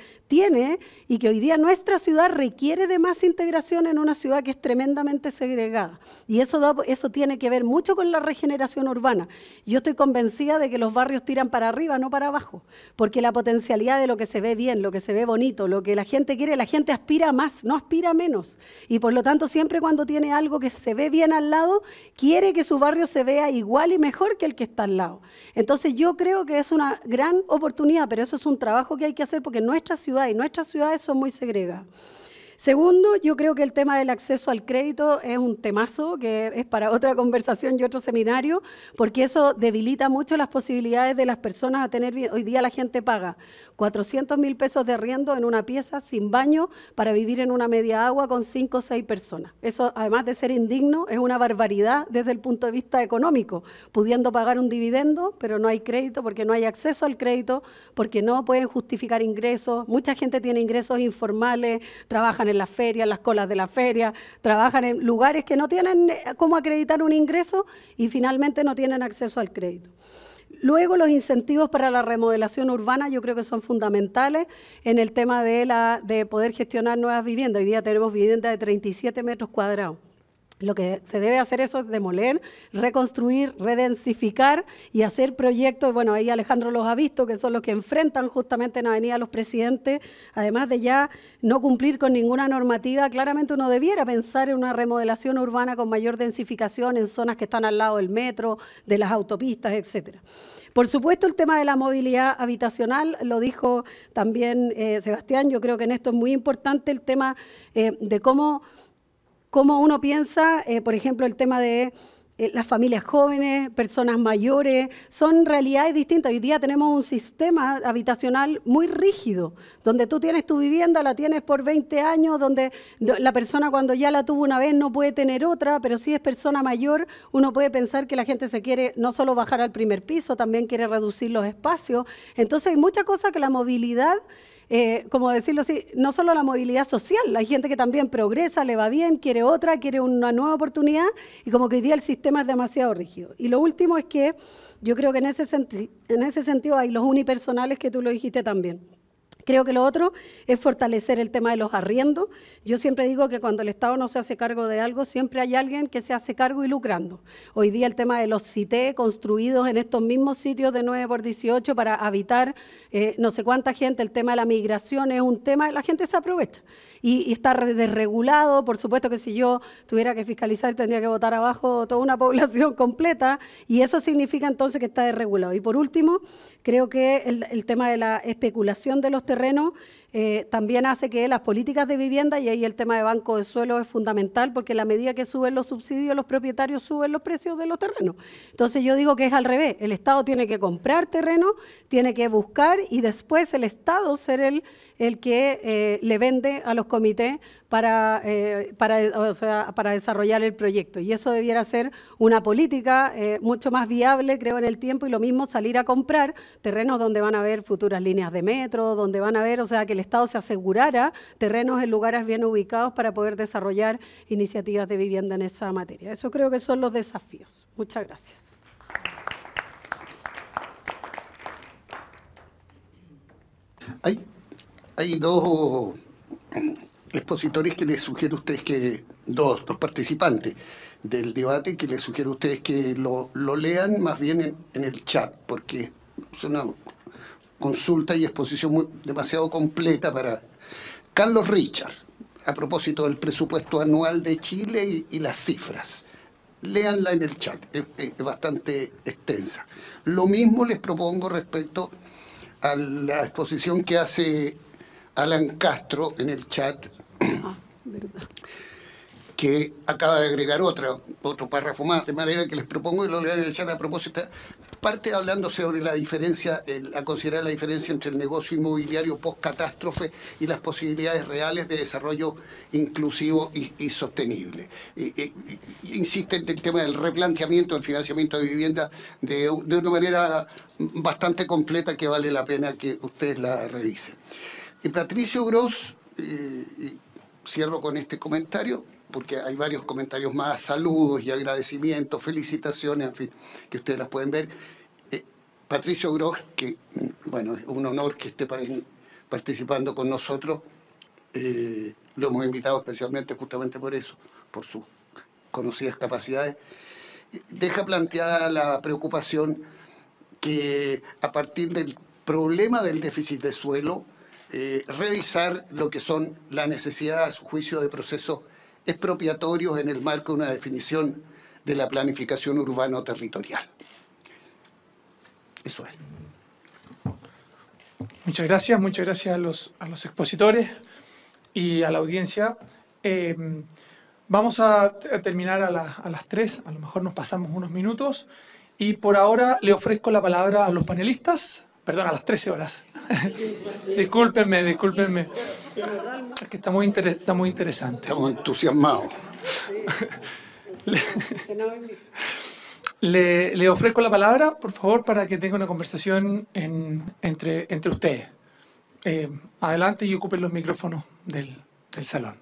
Speaker 8: hoy día nuestra ciudad requiere de más integración en una ciudad que es tremendamente segregada. Y eso tiene que ver mucho con la regeneración urbana. Yo estoy convencida de que los barrios tiran para arriba, no para abajo, porque la potencialidad de lo que se ve bien, lo que se ve bonito, lo que la gente quiere, la gente aspira más, no aspira menos. Y por lo tanto, siempre cuando tiene algo que se ve bien al lado, quiere que su barrio se vea igual y mejor que el que está al lado. Entonces yo creo que es una gran oportunidad, pero eso es un trabajo que hay que hacer, porque nuestra ciudad y nuestras ciudades son muy segregadas. Segundo, yo creo que el tema del acceso al crédito es un temazo que es para otra conversación y otro seminario, porque eso debilita mucho las posibilidades de las personas a tener bien. Hoy día la gente paga 400.000 pesos de arriendo en una pieza sin baño para vivir en una media agua con 5 o 6 personas. Eso, además de ser indigno, es una barbaridad desde el punto de vista económico, pudiendo pagar un dividendo, pero no hay crédito porque no hay acceso al crédito, porque no pueden justificar ingresos. Mucha gente tiene ingresos informales, trabajan en las ferias, en las colas de la feria, trabajan en lugares que no tienen cómo acreditar un ingreso y finalmente no tienen acceso al crédito. Luego, los incentivos para la remodelación urbana yo creo que son fundamentales en el tema de poder gestionar nuevas viviendas. Hoy día tenemos viviendas de 37 metros cuadrados. Lo que se debe hacer eso es demoler, reconstruir, redensificar y hacer proyectos. Bueno, ahí Alejandro los ha visto, que son los que enfrentan justamente en Avenida Los Presidentes. Además de ya no cumplir con ninguna normativa, claramente uno debiera pensar en una remodelación urbana con mayor densificación en zonas que están al lado del metro, de las autopistas, etcétera. Por supuesto, el tema de la movilidad habitacional, lo dijo también Sebastián. Yo creo que en esto es muy importante el tema de cómo uno piensa, por ejemplo, el tema de las familias jóvenes, personas mayores, son realidades distintas. Hoy día tenemos un sistema habitacional muy rígido, donde tú tienes tu vivienda, la tienes por 20 años, donde la persona cuando ya la tuvo una vez no puede tener otra, pero si es persona mayor, uno puede pensar que la gente se quiere no solo bajar al primer piso, también quiere reducir los espacios. Entonces hay muchas cosas que la movilidad como decirlo así, no solo la movilidad social, hay gente que también progresa, le va bien, quiere otra, quiere una nueva oportunidad, y como que hoy día el sistema es demasiado rígido. Y lo último es que yo creo que en ese sentido hay los unipersonales que tú lo dijiste también. Creo que lo otro es fortalecer el tema de los arriendos. Yo siempre digo que cuando el Estado no se hace cargo de algo, siempre hay alguien que se hace cargo y lucrando. Hoy día el tema de los CITE construidos en estos mismos sitios de 9x18 para habitar no sé cuánta gente, el tema de la migración es un tema, la gente se aprovecha. Y está desregulado, por supuesto que si yo tuviera que fiscalizar tendría que votar abajo toda una población completa, y eso significa entonces que está desregulado. Y por último, creo que el tema de la especulación de los terrenos también hace que las políticas de vivienda, y ahí el tema de banco de suelo es fundamental, porque a la medida que suben los subsidios, los propietarios suben los precios de los terrenos. Entonces yo digo que es al revés, el Estado tiene que comprar terreno, tiene que buscar, y después el Estado ser el que le vende a los comités para desarrollar el proyecto. Y eso debiera ser una política mucho más viable, creo, en el tiempo, y lo mismo salir a comprar terrenos donde van a haber futuras líneas de metro, donde van a haber, o sea, que el Estado se asegurara terrenos en lugares bien ubicados para poder desarrollar iniciativas de vivienda en esa materia. Eso creo que son los desafíos. Muchas gracias.
Speaker 4: Hay dos expositores que les sugiero a ustedes que, dos participantes del debate, que les sugiero a ustedes que lo lean más bien en el chat, porque es una consulta y exposición demasiado completa para Carlos Richard, a propósito del presupuesto anual de Chile y las cifras. Léanla en el chat, es bastante extensa. Lo mismo les propongo respecto a la exposición que hace Alan Castro en el chat, que acaba de agregar otro párrafo más, de manera que les propongo que lo lean en el chat a propósito. Parte hablando sobre la diferencia, a considerar la diferencia entre el negocio inmobiliario post-catástrofe y las posibilidades reales de desarrollo inclusivo y sostenible. Insiste en el tema del replanteamiento del financiamiento de vivienda de una manera bastante completa que vale la pena que ustedes la revisen. Y Patricio Gross, cierro con este comentario, porque hay varios comentarios más, saludos y agradecimientos, felicitaciones, en fin, que ustedes las pueden ver. Patricio Gross, que, bueno, es un honor que esté participando con nosotros, lo hemos invitado especialmente justamente por eso, por sus conocidas capacidades, deja planteada la preocupación que a partir del problema del déficit de suelo, revisar lo que son la necesidad, a su juicio, de procesos expropiatorios en el marco de una definición de la planificación urbano-territorial. Eso es.
Speaker 1: Muchas gracias a los expositores y a la audiencia. Vamos a terminar a las 3, a lo mejor nos pasamos unos minutos, y por ahora le ofrezco la palabra a los panelistas, perdón, a las 13 horas. Discúlpenme. Es que está muy interesante.
Speaker 4: Estamos entusiasmados.
Speaker 1: Le ofrezco la palabra, por favor, para que tenga una conversación entre ustedes. Adelante y ocupen los micrófonos del salón.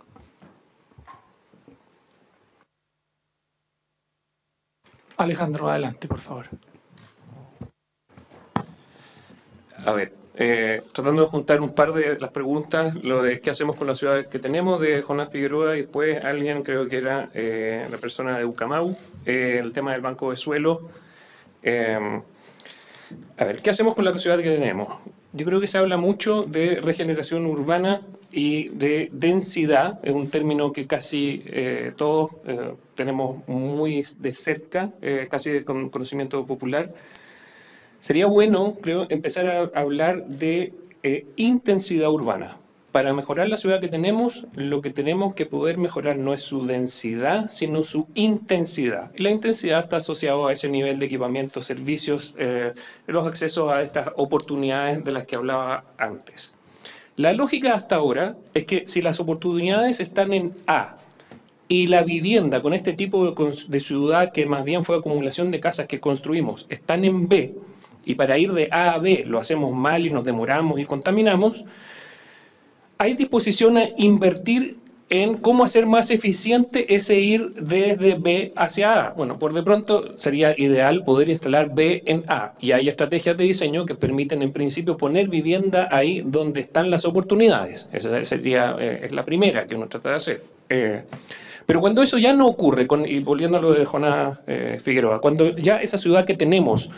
Speaker 1: Alejandro, adelante, por favor.
Speaker 2: A ver, tratando de juntar un par de las preguntas, lo de qué hacemos con las ciudades que tenemos, de Jonás Figueroa, y después alguien, creo que era la persona de Ucamau, el tema del banco de suelo. A ver, ¿qué hacemos con la ciudad que tenemos? Yo creo que se habla mucho de regeneración urbana y de densidad, es un término que casi todos tenemos muy de cerca, casi de conocimiento popular. Sería bueno, creo, empezar a hablar de intensidad urbana. Para mejorar la ciudad que tenemos, lo que tenemos que poder mejorar no es su densidad, sino su intensidad. Y la intensidad está asociada a ese nivel de equipamiento, servicios, los accesos a estas oportunidades de las que hablaba antes. La lógica hasta ahora es que si las oportunidades están en A y la vivienda con este tipo de ciudad, que más bien fue acumulación de casas que construimos, están en B, y para ir de A a B lo hacemos mal y nos demoramos y contaminamos, hay disposición a invertir en cómo hacer más eficiente ese ir desde B hacia A. Bueno, por de pronto sería ideal poder instalar B en A. Y hay estrategias de diseño que permiten en principio poner vivienda ahí donde están las oportunidades. Esa sería es la primera que uno trata de hacer. Pero cuando eso ya no ocurre, y volviendo a lo de Jonás Figueroa, cuando ya esa ciudad que tenemos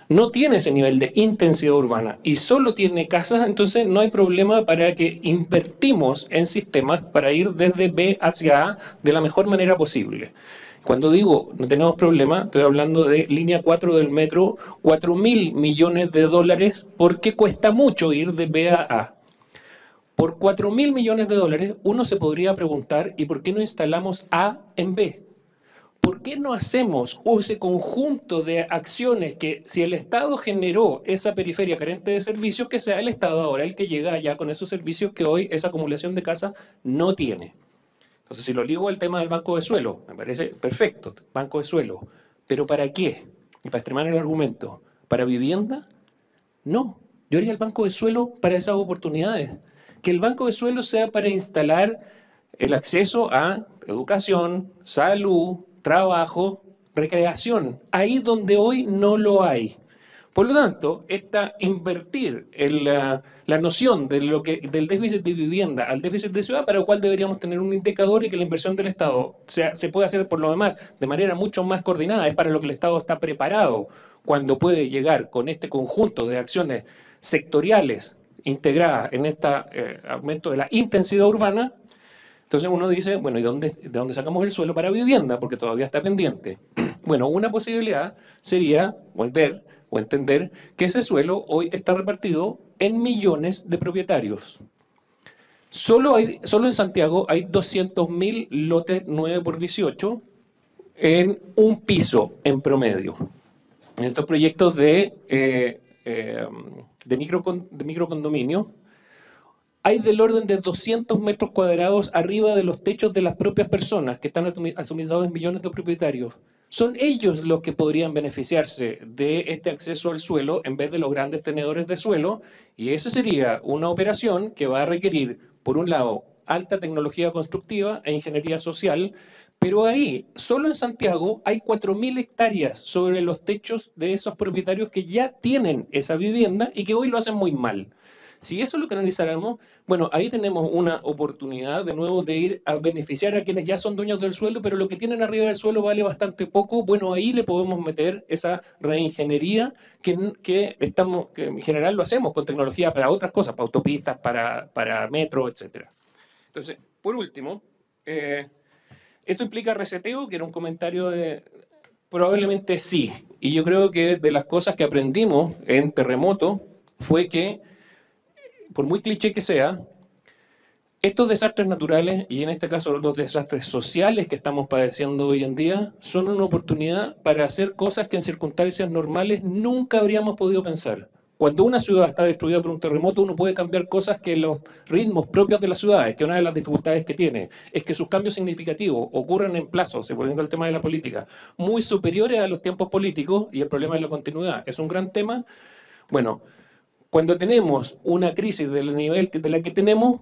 Speaker 2: no tiene ese nivel de intensidad urbana y solo tiene casas, entonces no hay problema para que invertimos en sistemas para ir desde B hacia A de la mejor manera posible. Cuando digo no tenemos problema, estoy hablando de línea 4 del metro, 4.000 millones de dólares, porque cuesta mucho ir de B a A. Por 4.000 millones de dólares, uno se podría preguntar, ¿y por qué no instalamos A en B? ¿Por qué no hacemos ese conjunto de acciones que, si el Estado generó esa periferia carente de servicios, que sea el Estado ahora el que llega allá con esos servicios que hoy esa acumulación de casas no tiene? Entonces, si lo ligo al tema del banco de suelo, me parece perfecto, banco de suelo. ¿Pero para qué? Y para extremar el argumento, ¿para vivienda? No. Yo haría el banco de suelo para esas oportunidades. Que el banco de suelo sea para instalar el acceso a educación, salud, trabajo, recreación, ahí donde hoy no lo hay. Por lo tanto, invertir en la noción de del déficit de vivienda al déficit de ciudad, para lo cual deberíamos tener un indicador y que la inversión del Estado se puede hacer por lo demás de manera mucho más coordinada, es para lo que el Estado está preparado cuando puede llegar con este conjunto de acciones sectoriales integradas en este aumento de la intensidad urbana. Entonces uno dice, bueno, ¿y de dónde sacamos el suelo para vivienda? Porque todavía está pendiente. Bueno, una posibilidad sería volver o entender que ese suelo hoy está repartido en millones de propietarios. Solo en Santiago hay 200.000 lotes 9x18 en un piso en promedio. En estos proyectos de microcondominio, hay del orden de 200 metros cuadrados arriba de los techos de las propias personas que están atomizados en millones de propietarios. Son ellos los que podrían beneficiarse de este acceso al suelo en vez de los grandes tenedores de suelo, y esa sería una operación que va a requerir, por un lado, alta tecnología constructiva e ingeniería social, pero ahí, solo en Santiago, hay 4.000 hectáreas sobre los techos de esos propietarios que ya tienen esa vivienda y que hoy lo hacen muy mal. Si eso lo canalizáramos, bueno, ahí tenemos una oportunidad de nuevo de ir a beneficiar a quienes ya son dueños del suelo, pero lo que tienen arriba del suelo vale bastante poco. Bueno, ahí le podemos meter esa reingeniería que en general lo hacemos con tecnología para otras cosas, para autopistas, para metro, etc. Entonces, por último, ¿esto implica reseteo? Que era un comentario de... Probablemente sí. Y yo creo que de las cosas que aprendimos en terremoto fue que, por muy cliché que sea, estos desastres naturales, y en este caso los desastres sociales que estamos padeciendo hoy en día, son una oportunidad para hacer cosas que en circunstancias normales nunca habríamos podido pensar. Cuando una ciudad está destruida por un terremoto, uno puede cambiar cosas que los ritmos propios de las ciudades, que una de las dificultades que tiene es que sus cambios significativos ocurren en plazos, volviendo al tema de la política, muy superiores a los tiempos políticos, y el problema de la continuidad es un gran tema. Bueno, cuando tenemos una crisis del nivel de la que tenemos,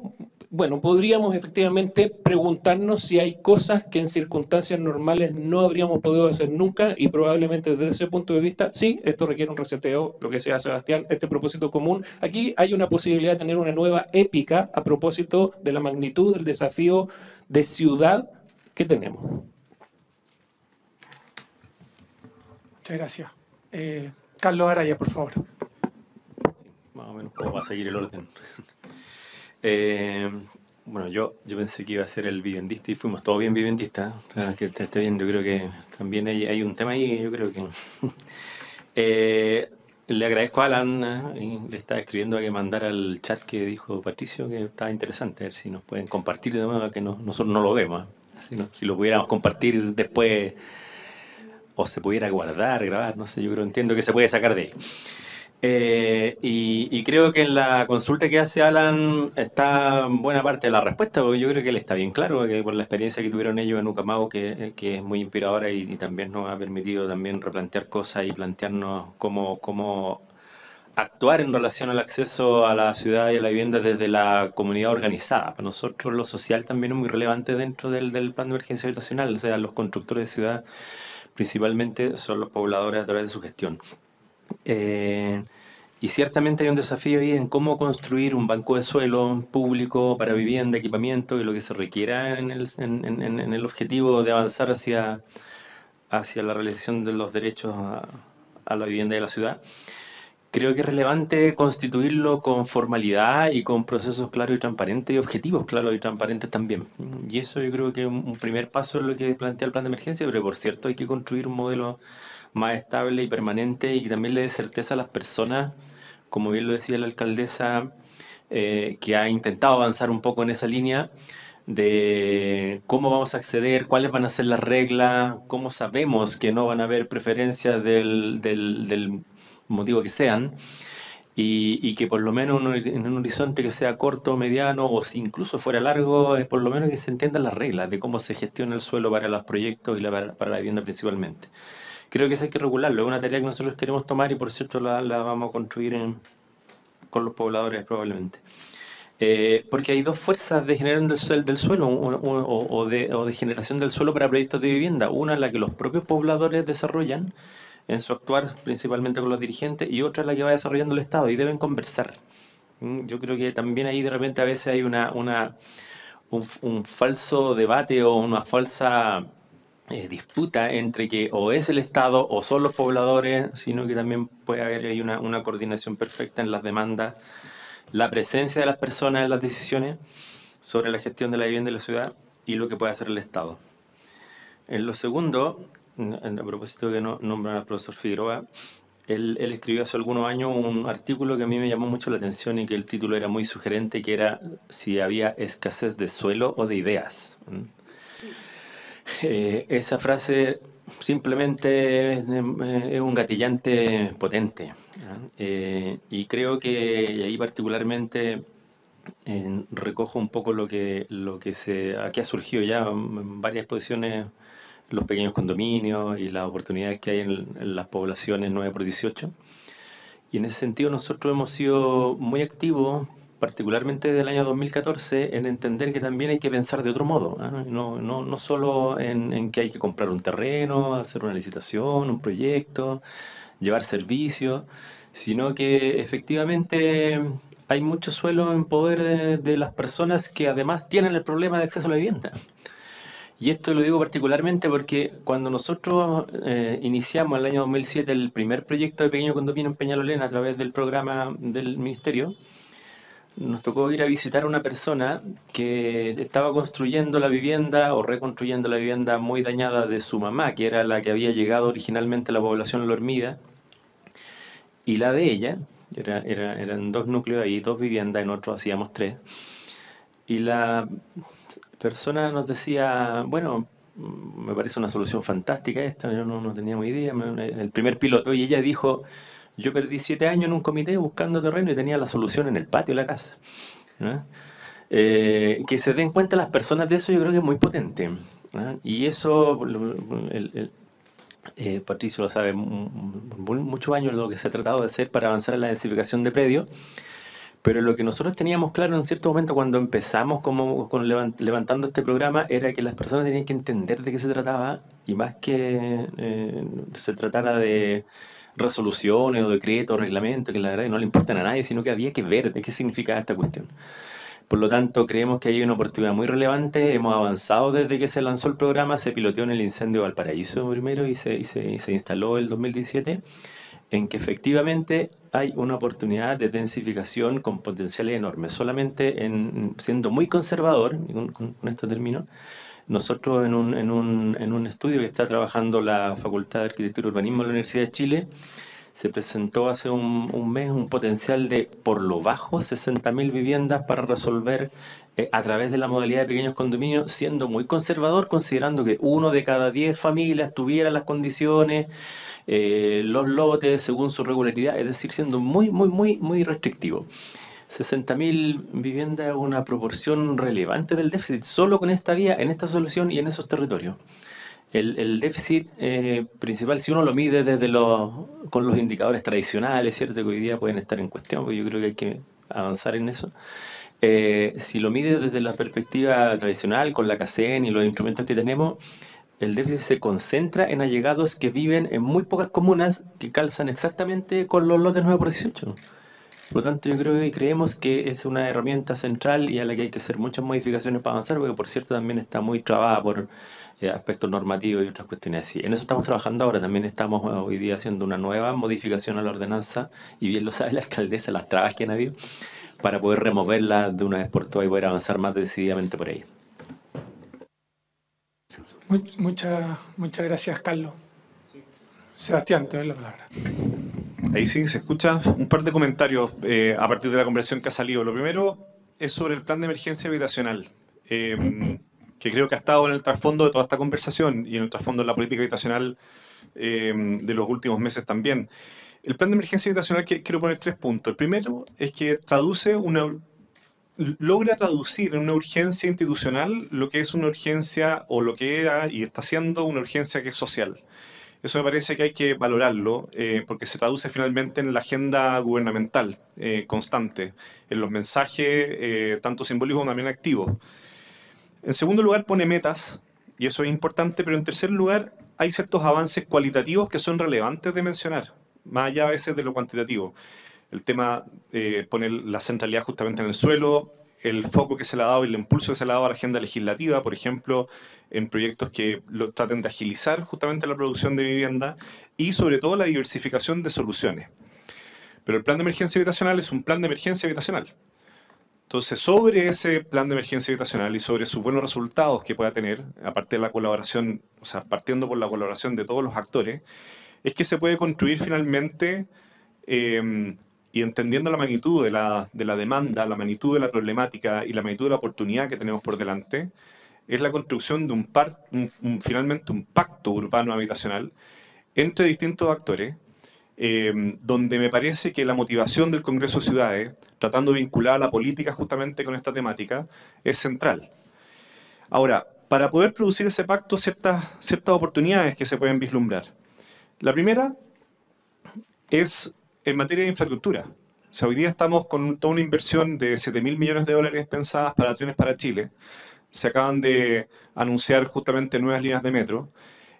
Speaker 2: bueno, podríamos efectivamente preguntarnos si hay cosas que en circunstancias normales no habríamos podido hacer nunca, y probablemente desde ese punto de vista, sí, esto requiere un reseteo, lo que decía Sebastián, este propósito común. Aquí hay una posibilidad de tener una nueva épica a propósito de la magnitud del desafío de ciudad que tenemos.
Speaker 1: Muchas gracias. Carlos Araya, por favor.
Speaker 9: Más o menos como va a seguir el orden. Bueno, yo pensé que iba a ser el vivendista y fuimos todos bien vivendistas. Que esté bien, yo creo que también hay un tema ahí, yo creo que... le agradezco a Alan, y le estaba escribiendo a que mandara el chat que dijo Patricio, que estaba interesante, a ver si nos pueden compartir de nuevo, que nosotros no lo vemos. Así, ¿no? Si lo pudiéramos compartir después, o se pudiera guardar, grabar, no sé, yo creo, entiendo que se puede sacar de ahí. Y creo que en la consulta que hace Alan está buena parte de la respuesta, porque yo creo que él está bien claro, que por la experiencia que tuvieron ellos en Ucamau, que es muy inspiradora y también nos ha permitido también replantear cosas y plantearnos cómo actuar en relación al acceso a la ciudad y a la vivienda desde la comunidad organizada. Para nosotros lo social también es muy relevante dentro del plan de emergencia habitacional, o sea, los constructores de ciudad principalmente son los pobladores a través de su gestión. Y ciertamente hay un desafío ahí en cómo construir un banco de suelo público para vivienda, equipamiento, y lo que se requiera en el objetivo de avanzar hacia la realización de los derechos a la vivienda de la ciudad. Creo que es relevante constituirlo con formalidad y con procesos claros y transparentes y objetivos claros y transparentes también. Y eso yo creo que un primer paso es lo que plantea el plan de emergencia, pero por cierto hay que construir un modelo más estable y permanente y que también le dé certeza a las personas, como bien lo decía la alcaldesa, que ha intentado avanzar un poco en esa línea, de cómo vamos a acceder, cuáles van a ser las reglas, cómo sabemos que no van a haber preferencias del motivo que sean, y que por lo menos en un horizonte que sea corto, mediano o si incluso fuera largo, por lo menos que se entiendan las reglas de cómo se gestiona el suelo para los proyectos y para la vivienda principalmente. Creo que eso hay que regularlo, es una tarea que nosotros queremos tomar y por cierto la vamos a construir con los pobladores probablemente. Porque hay dos fuerzas de generación del suelo o de generación del suelo para proyectos de vivienda. Una es la que los propios pobladores desarrollan en su actuar, principalmente con los dirigentes, y otra es la que va desarrollando el Estado, y deben conversar. Yo creo que también ahí de repente a veces hay un falso debate o una falsa disputa entre que o es el Estado o son los pobladores, sino que también puede haber ahí una coordinación perfecta en las demandas, la presencia de las personas en las decisiones sobre la gestión de la vivienda y la ciudad y lo que puede hacer el Estado. En lo segundo, a propósito de que nombran al profesor Figueroa, él escribió hace algunos años un artículo que a mí me llamó mucho la atención y que el título era muy sugerente, que era si había escasez de suelo o de ideas. Esa frase simplemente es un gatillante potente, y creo que y ahí particularmente recojo un poco lo que aquí ha surgido ya en varias exposiciones, los pequeños condominios y las oportunidades que hay en las poblaciones 9x18. Y en ese sentido nosotros hemos sido muy activos, particularmente desde el año 2014, en entender que también hay que pensar de otro modo, no solo en que hay que comprar un terreno, hacer una licitación, un proyecto, llevar servicios, sino que efectivamente hay mucho suelo en poder de las personas que además tienen el problema de acceso a la vivienda. Y esto lo digo particularmente porque cuando nosotros iniciamos en el año 2007 el primer proyecto de pequeño condominio en Peñalolén a través del programa del Ministerio, nos tocó ir a visitar a una persona que estaba construyendo la vivienda o reconstruyendo la vivienda muy dañada de su mamá, que era la que había llegado originalmente a la población La Hormida, y la de ella, eran dos núcleos ahí, dos viviendas, en otro hacíamos tres, y la persona nos decía, bueno, me parece una solución fantástica esta, yo no tenía muy idea, el primer piloto, y ella dijo, yo perdí 7 años en un comité buscando terreno y tenía la solución en el patio de la casa. Que se den cuenta las personas de eso yo creo que es muy potente. Y eso, Patricio lo sabe, muchos años lo que se ha tratado de hacer para avanzar en la densificación de predios. Pero lo que nosotros teníamos claro en cierto momento cuando empezamos levantando este programa era que las personas tenían que entender de qué se trataba y más que se tratara de resoluciones o decretos o reglamentos que la verdad no le importan a nadie, sino que había que ver de qué significaba esta cuestión. Por lo tanto, creemos que hay una oportunidad muy relevante. Hemos avanzado desde que se lanzó el programa, se piloteó en el incendio de Valparaíso primero y se instaló el 2017, en que efectivamente hay una oportunidad de densificación con potenciales enormes. Solamente siendo muy conservador, con esto termino, nosotros en un estudio que está trabajando la Facultad de Arquitectura y Urbanismo de la Universidad de Chile, se presentó hace un mes un potencial de, por lo bajo, 60.000 viviendas para resolver a través de la modalidad de pequeños condominios, siendo muy conservador, considerando que 1 de cada 10 familias tuviera las condiciones, los lotes según su regularidad, es decir, siendo muy restrictivo. 60.000 viviendas es una proporción relevante del déficit, solo con esta vía, en esta solución y en esos territorios. El déficit principal, si uno lo mide con los indicadores tradicionales, ¿cierto? Que hoy día pueden estar en cuestión, porque yo creo que hay que avanzar en eso. Si lo mide desde la perspectiva tradicional, con la CACEN y los instrumentos que tenemos, el déficit se concentra en allegados que viven en muy pocas comunas que calzan exactamente con los lotes 9 por 18. Por lo tanto, yo creo que creemos que es una herramienta central y a la que hay que hacer muchas modificaciones para avanzar, porque por cierto también está muy trabada por aspectos normativos y otras cuestiones así. En eso estamos trabajando ahora. También estamos hoy día haciendo una nueva modificación a la ordenanza, y bien lo sabe la alcaldesa, las trabas que han habido, para poder removerla de una vez por todas y poder avanzar más decididamente por ahí.
Speaker 1: Muchas gracias, Carlos. Sebastián, te doy la palabra.
Speaker 7: Ahí sí, se escucha un par de comentarios a partir de la conversación que ha salido. Lo primero es sobre el plan de emergencia habitacional, que creo que ha estado en el trasfondo de toda esta conversación y en el trasfondo de la política habitacional de los últimos meses también. El plan de emergencia habitacional, que quiero poner 3 puntos. El primero es que logra traducir en una urgencia institucional lo que es una urgencia, o lo que era y está siendo una urgencia que es social. Eso me parece que hay que valorarlo, porque se traduce finalmente en la agenda gubernamental constante, en los mensajes tanto simbólicos como también activos. En segundo lugar, pone metas, y eso es importante, pero en tercer lugar, hay ciertos avances cualitativos que son relevantes de mencionar, más allá a veces de lo cuantitativo. El tema pone la centralidad justamente en el suelo, el foco que se le ha dado y el impulso que se le ha dado a la agenda legislativa, por ejemplo, en proyectos que traten de agilizar justamente la producción de vivienda, y sobre todo la diversificación de soluciones. Pero el plan de emergencia habitacional es un plan de emergencia habitacional. Entonces, sobre ese plan de emergencia habitacional y sobre sus buenos resultados que pueda tener, aparte de la colaboración, o sea, partiendo por la colaboración de todos los actores, es que se puede construir finalmente, y entendiendo la magnitud de la demanda, la magnitud de la problemática y la magnitud de la oportunidad que tenemos por delante, es la construcción de finalmente un pacto urbano habitacional entre distintos actores, donde me parece que la motivación del Congreso de Ciudades, tratando de vincular a la política justamente con esta temática, es central. Ahora, para poder producir ese pacto, ciertas oportunidades que se pueden vislumbrar. La primera es en materia de infraestructura. O sea, hoy día estamos con toda una inversión de 7.000 millones de dólares pensadas para Trenes para Chile. Se acaban de anunciar justamente nuevas líneas de metro.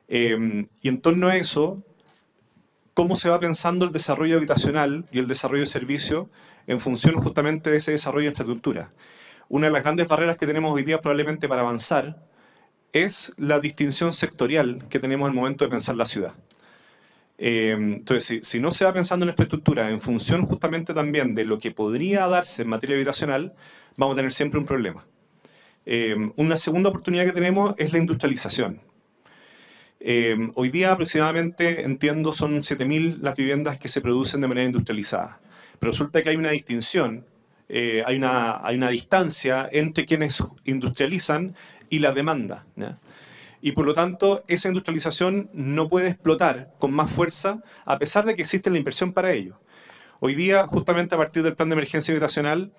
Speaker 7: Y en torno a eso, ¿cómo se va pensando el desarrollo habitacional y el desarrollo de servicios en función justamente de ese desarrollo de infraestructura? Una de las grandes barreras que tenemos hoy día probablemente para avanzar es la distinción sectorial que tenemos al momento de pensar la ciudad. Entonces, si no se va pensando en la infraestructura en función justamente también de lo que podría darse en materia habitacional, vamos a tener siempre un problema. Una segunda oportunidad que tenemos es la industrialización. Hoy día aproximadamente, entiendo, son 7.000 las viviendas que se producen de manera industrializada. Pero resulta que hay una distinción, hay una distancia entre quienes industrializan y la demanda, ¿ya? Y por lo tanto, esa industrialización no puede explotar con más fuerza, a pesar de que existe la inversión para ello. Hoy día, justamente a partir del plan de emergencia habitacional,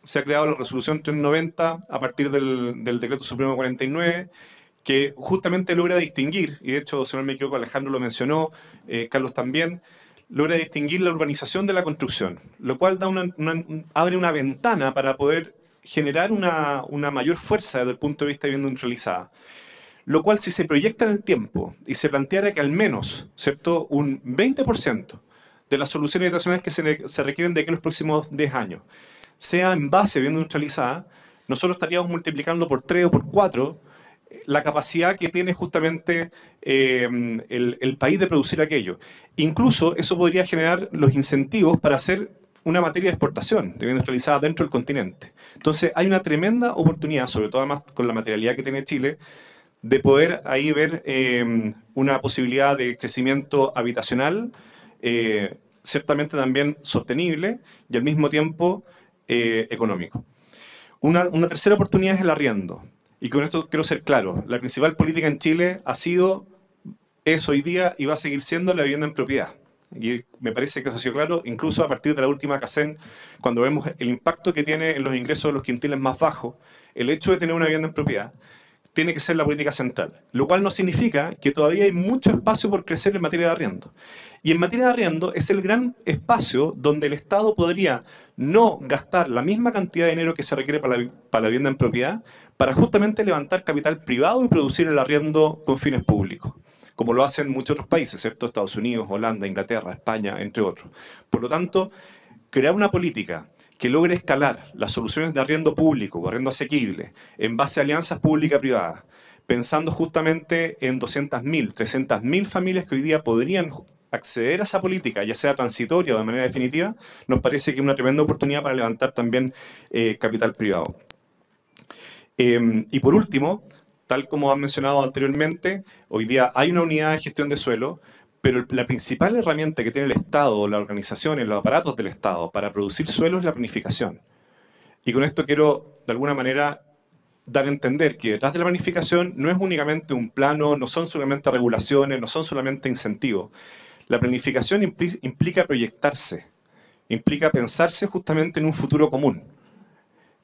Speaker 7: se ha creado la resolución 390 a partir del decreto supremo 49, que justamente logra distinguir, y de hecho, si no me equivoco, Alejandro lo mencionó, Carlos también, logra distinguir la urbanización de la construcción, lo cual da abre una ventana para poder generar una mayor fuerza desde el punto de vista de vivienda industrializada. Lo cual, si se proyecta en el tiempo y se planteara que al menos, ¿cierto?, un 20% de las soluciones habitacionales que se requieren de aquí en los próximos 10 años sea en base a vivienda industrializada, nosotros estaríamos multiplicando por 3 o por 4 la capacidad que tiene justamente el país de producir aquello. Incluso eso podría generar los incentivos para hacer una materia de exportación de vivienda industrializada dentro del continente. Entonces hay una tremenda oportunidad, sobre todo además con la materialidad que tiene Chile, de poder ahí ver una posibilidad de crecimiento habitacional, ciertamente también sostenible y al mismo tiempo económico. Una tercera oportunidad es el arriendo. Y con esto quiero ser claro, la principal política en Chile es hoy día y va a seguir siendo la vivienda en propiedad. Y me parece que eso ha sido claro, incluso a partir de la última CACEN, cuando vemos el impacto que tiene en los ingresos de los quintiles más bajos, el hecho de tener una vivienda en propiedad
Speaker 10: tiene que ser la política central, lo cual no significa que todavía hay mucho espacio por crecer en materia de arriendo. Y en materia de arriendo es el gran espacio donde el Estado podría no gastar la misma cantidad de dinero que se requiere para la vivienda en propiedad, para justamente levantar capital privado y producir el arriendo con fines públicos, como lo hacen muchos otros países, ¿cierto? Estados Unidos, Holanda, Inglaterra, España, entre otros. Por lo tanto, crear una política que logre escalar las soluciones de arriendo público o arriendo asequible en base a alianzas pública-privadas, pensando justamente en 200.000, 300.000 familias que hoy día podrían acceder a esa política, ya sea transitoria o de manera definitiva, nos parece que es una tremenda oportunidad para levantar también capital privado. Y por último, tal como han mencionado anteriormente, hoy día hay una unidad de gestión de suelo, pero la principal herramienta que tiene el Estado, la organización, los aparatos del Estado para producir suelo es la planificación. Y con esto quiero, de alguna manera, dar a entender que detrás de la planificación no es únicamente un plano, no son solamente regulaciones, no son solamente incentivos. La planificación implica proyectarse, implica pensarse justamente en un futuro común.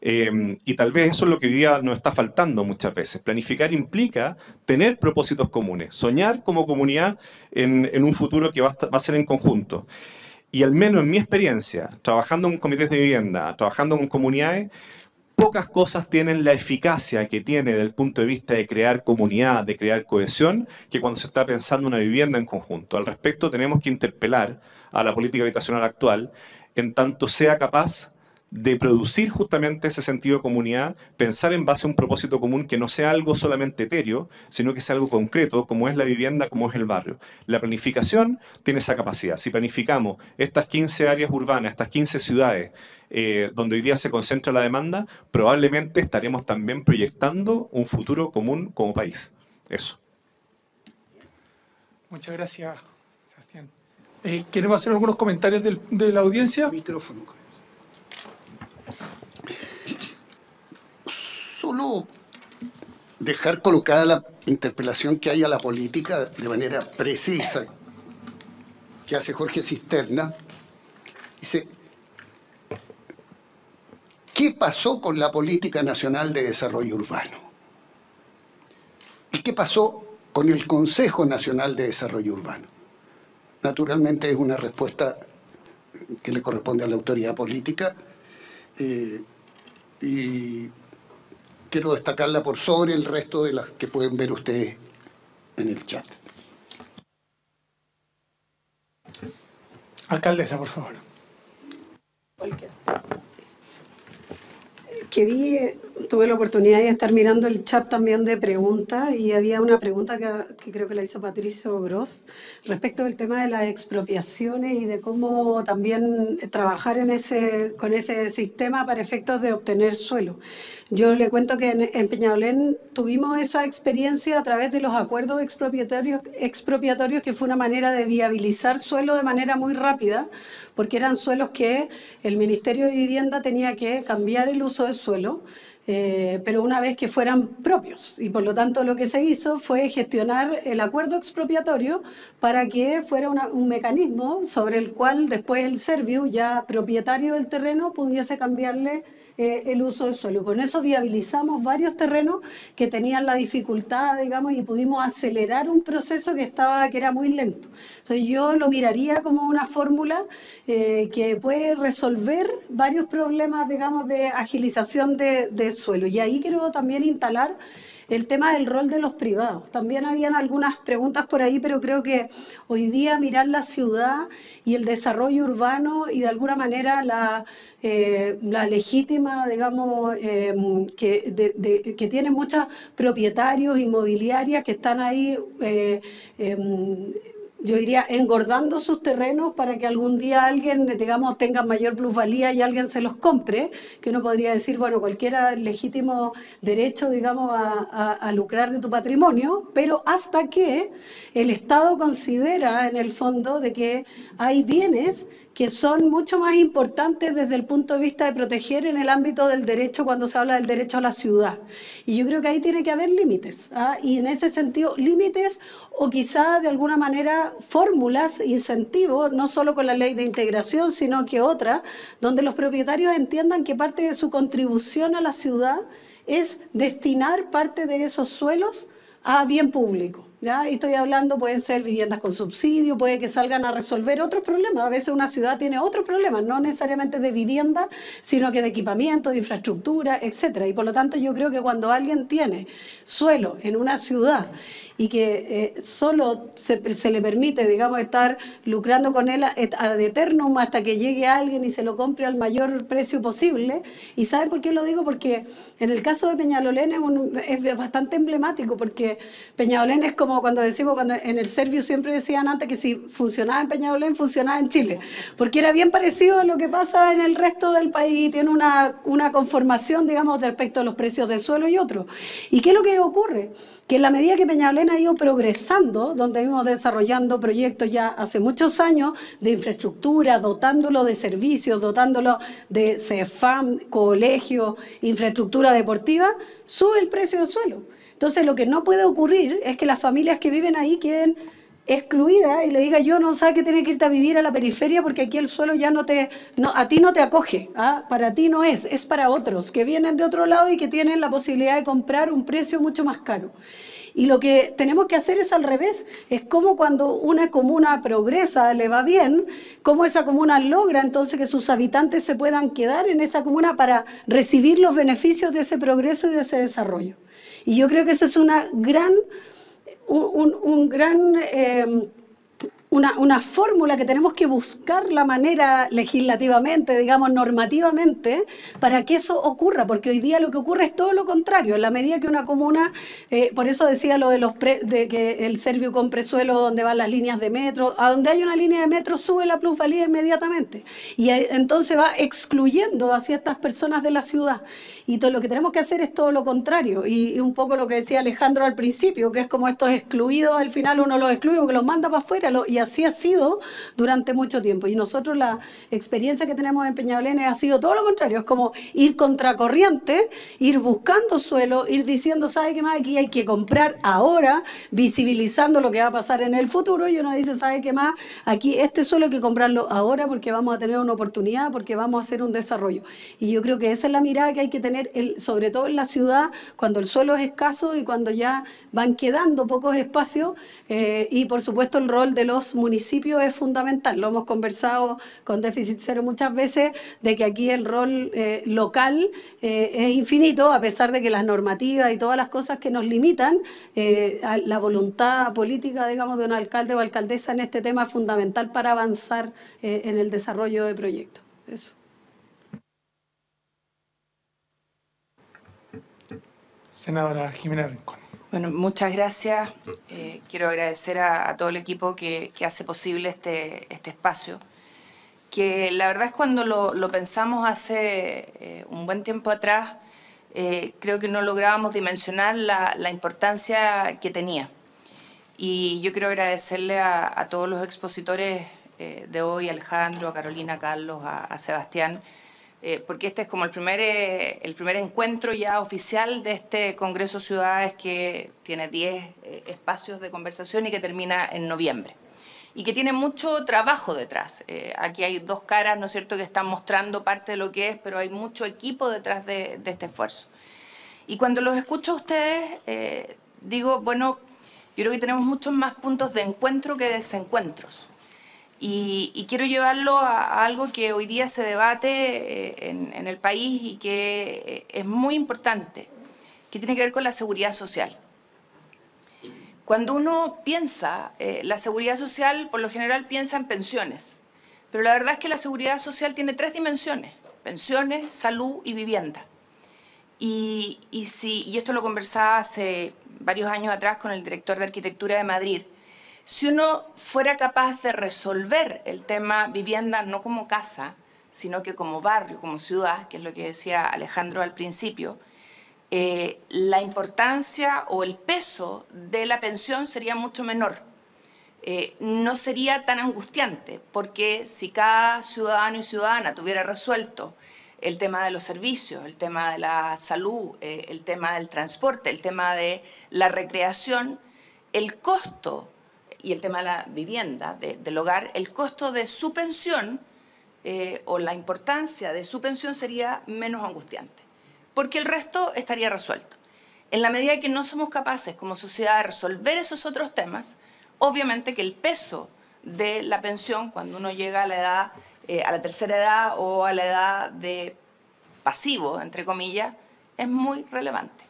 Speaker 10: Y tal vez eso es lo que hoy día nos está faltando muchas veces. Planificar implica tener propósitos comunes, soñar como comunidad en un futuro que va a ser en conjunto. Y al menos en mi experiencia, trabajando en comités de vivienda, trabajando con comunidades, pocas cosas tienen la eficacia que tiene desde el punto de vista de crear comunidad, de crear cohesión, que cuando se está pensando una vivienda en conjunto. Al respecto, tenemos que interpelar a la política habitacional actual en tanto sea capaz de producir justamente ese sentido de comunidad, pensar en base a un propósito común que no sea algo solamente etéreo, sino que sea algo concreto, como es la vivienda, como es el barrio. La planificación tiene esa capacidad. Si planificamos estas 15 áreas urbanas, estas 15 ciudades, donde hoy día se concentra la demanda, probablemente estaremos también proyectando un futuro común como país. Eso.
Speaker 1: Muchas gracias, Sebastián. ¿Queremos hacer algunos comentarios de la audiencia?
Speaker 4: Micrófono. Solo dejar colocada la interpelación que hay a la política de manera precisa, que hace Jorge Cisterna. Dice, ¿qué pasó con la Política Nacional de Desarrollo Urbano? ¿Y qué pasó con el Consejo Nacional de Desarrollo Urbano? Naturalmente es una respuesta que le corresponde a la autoridad política, y quiero destacarla por sobre el resto de las que pueden ver ustedes en el chat.
Speaker 1: Alcaldesa, por favor.
Speaker 8: Tuve la oportunidad de estar mirando el chat también de preguntas y había una pregunta que creo que la hizo Patricio Gross respecto del tema de las expropiaciones y de cómo también trabajar con ese sistema para efectos de obtener suelo. Yo le cuento que en Peñalolén tuvimos esa experiencia a través de los acuerdos expropiatorios, que fue una manera de viabilizar suelo de manera muy rápida, porque eran suelos que el Ministerio de Vivienda tenía que cambiar el uso de suelo, pero una vez que fueran propios. Y por lo tanto lo que se hizo fue gestionar el acuerdo expropiatorio para que fuera un mecanismo sobre el cual después el Serviu, ya propietario del terreno, pudiese cambiarle el uso del suelo. Con eso viabilizamos varios terrenos que tenían la dificultad, digamos, y pudimos acelerar un proceso que era muy lento. Entonces yo lo miraría como una fórmula que puede resolver varios problemas, digamos, de agilización de suelo. Y ahí quiero también instalar el tema del rol de los privados. También habían algunas preguntas por ahí, pero creo que hoy día mirar la ciudad y el desarrollo urbano y de alguna manera la legítima, digamos, que tienen muchos propietarios inmobiliarias que están ahí, yo diría, engordando sus terrenos para que algún día alguien, digamos, tenga mayor plusvalía y alguien se los compre, que uno podría decir, bueno, cualquiera legítimo derecho, digamos, a lucrar de tu patrimonio, pero hasta que el Estado considera, en el fondo, de que hay bienes que son mucho más importantes desde el punto de vista de proteger en el ámbito del derecho cuando se habla del derecho a la ciudad. Y yo creo que ahí tiene que haber límites, ¿ah? Y en ese sentido, límites o quizá de alguna manera fórmulas, incentivos, no solo con la ley de integración, sino que otra, donde los propietarios entiendan que parte de su contribución a la ciudad es destinar parte de esos suelos a bien público. ¿Ya? Y estoy hablando, pueden ser viviendas con subsidio, puede que salgan a resolver otros problemas. A veces una ciudad tiene otros problemas, no necesariamente de vivienda, sino que de equipamiento, de infraestructura, etcétera. Y por lo tanto yo creo que cuando alguien tiene suelo en una ciudad y que solo se le permite, digamos, estar lucrando con él ad eternum hasta que llegue alguien y se lo compre al mayor precio posible. ¿Y saben por qué lo digo? Porque en el caso de Peñalolén es bastante emblemático, porque Peñalolén es como cuando decimos, cuando en el Servio siempre decían antes que si funcionaba en Peñalolén, funcionaba en Chile, porque era bien parecido a lo que pasa en el resto del país, tiene una conformación, digamos, respecto a los precios del suelo y otros. ¿Y qué es lo que ocurre? Que en la medida que Peñalolén ha ido progresando, donde hemos desarrollando proyectos ya hace muchos años de infraestructura, dotándolo de servicios, dotándolo de CEFAM, colegios, infraestructura deportiva, sube el precio del suelo. Entonces lo que no puede ocurrir es que las familias que viven ahí queden excluidas y le diga yo no sabes que tienes que irte a vivir a la periferia porque aquí el suelo ya a ti no te acoge, ¿ah? Para ti no es para otros que vienen de otro lado y que tienen la posibilidad de comprar un precio mucho más caro. Y lo que tenemos que hacer es al revés, es como cuando una comuna progresa, le va bien, cómo esa comuna logra entonces que sus habitantes se puedan quedar en esa comuna para recibir los beneficios de ese progreso y de ese desarrollo. Y yo creo que eso es una fórmula que tenemos que buscar la manera legislativamente, digamos, normativamente, para que eso ocurra, porque hoy día lo que ocurre es todo lo contrario. En la medida que una comuna, por eso decía lo de que el Servio compre suelo donde van las líneas de metro, a donde hay una línea de metro sube la plusvalía inmediatamente, y entonces va excluyendo a ciertas personas de la ciudad. Y todo lo que tenemos que hacer es todo lo contrario, y un poco lo que decía Alejandro al principio, que es como estos excluidos, al final uno los excluye porque los manda para afuera, y así ha sido durante mucho tiempo. Y nosotros la experiencia que tenemos en Peñalolén ha sido todo lo contrario, es como ir contracorriente, ir buscando suelo, ir diciendo, ¿sabe qué más? Aquí hay que comprar ahora, visibilizando lo que va a pasar en el futuro, y uno dice, ¿sabe qué más? Aquí este suelo hay que comprarlo ahora porque vamos a tener una oportunidad, porque vamos a hacer un desarrollo. Y yo creo que esa es la mirada que hay que tener, sobre todo en la ciudad, cuando el suelo es escaso y cuando ya van quedando pocos espacios, y por supuesto el rol de los municipios es fundamental. Lo hemos conversado con Déficit Cero muchas veces, de que aquí el rol local es infinito, a pesar de que las normativas y todas las cosas que nos limitan, a la voluntad política, digamos, de un alcalde o alcaldesa en este tema es fundamental para avanzar en el desarrollo de proyectos. Eso.
Speaker 1: Senadora Jimena Rincón.
Speaker 11: Bueno, muchas gracias. Quiero agradecer a todo el equipo que hace posible este espacio, que la verdad es cuando lo pensamos hace un buen tiempo atrás, creo que no lográbamos dimensionar la importancia que tenía. Y yo quiero agradecerle a todos los expositores de hoy, a Alejandro, a Carolina, a Carlos, a Sebastián, porque este es como el primer encuentro ya oficial de este Congreso Ciudades, que tiene 10 espacios de conversación y que termina en noviembre. Y que tiene mucho trabajo detrás. Aquí hay dos caras, ¿no es cierto?, que están mostrando parte de lo que es, pero hay mucho equipo detrás de este esfuerzo. Y cuando los escucho a ustedes, digo, bueno, yo creo que tenemos muchos más puntos de encuentro que desencuentros. Y quiero llevarlo a algo que hoy día se debate en el país y que es muy importante, que tiene que ver con la seguridad social. Cuando uno piensa la seguridad social, por lo general piensa en pensiones, pero la verdad es que la seguridad social tiene 3 dimensiones: pensiones, salud y vivienda. Y esto lo conversaba hace varios años atrás con el director de Arquitectura de Madrid. Si uno fuera capaz de resolver el tema vivienda no como casa, sino que como barrio, como ciudad, que es lo que decía Alejandro al principio, la importancia o el peso de la pensión sería mucho menor. no sería tan angustiante, porque si cada ciudadano y ciudadana tuviera resuelto el tema de los servicios, el tema de la salud, el tema del transporte, el tema de la recreación, el costo y el tema de la vivienda, del hogar, el costo de su pensión o la importancia de su pensión sería menos angustiante, porque el resto estaría resuelto. En la medida que no somos capaces como sociedad de resolver esos otros temas, obviamente que el peso de la pensión cuando uno llega a la edad, a la tercera edad o a la edad de pasivo, entre comillas, es muy relevante.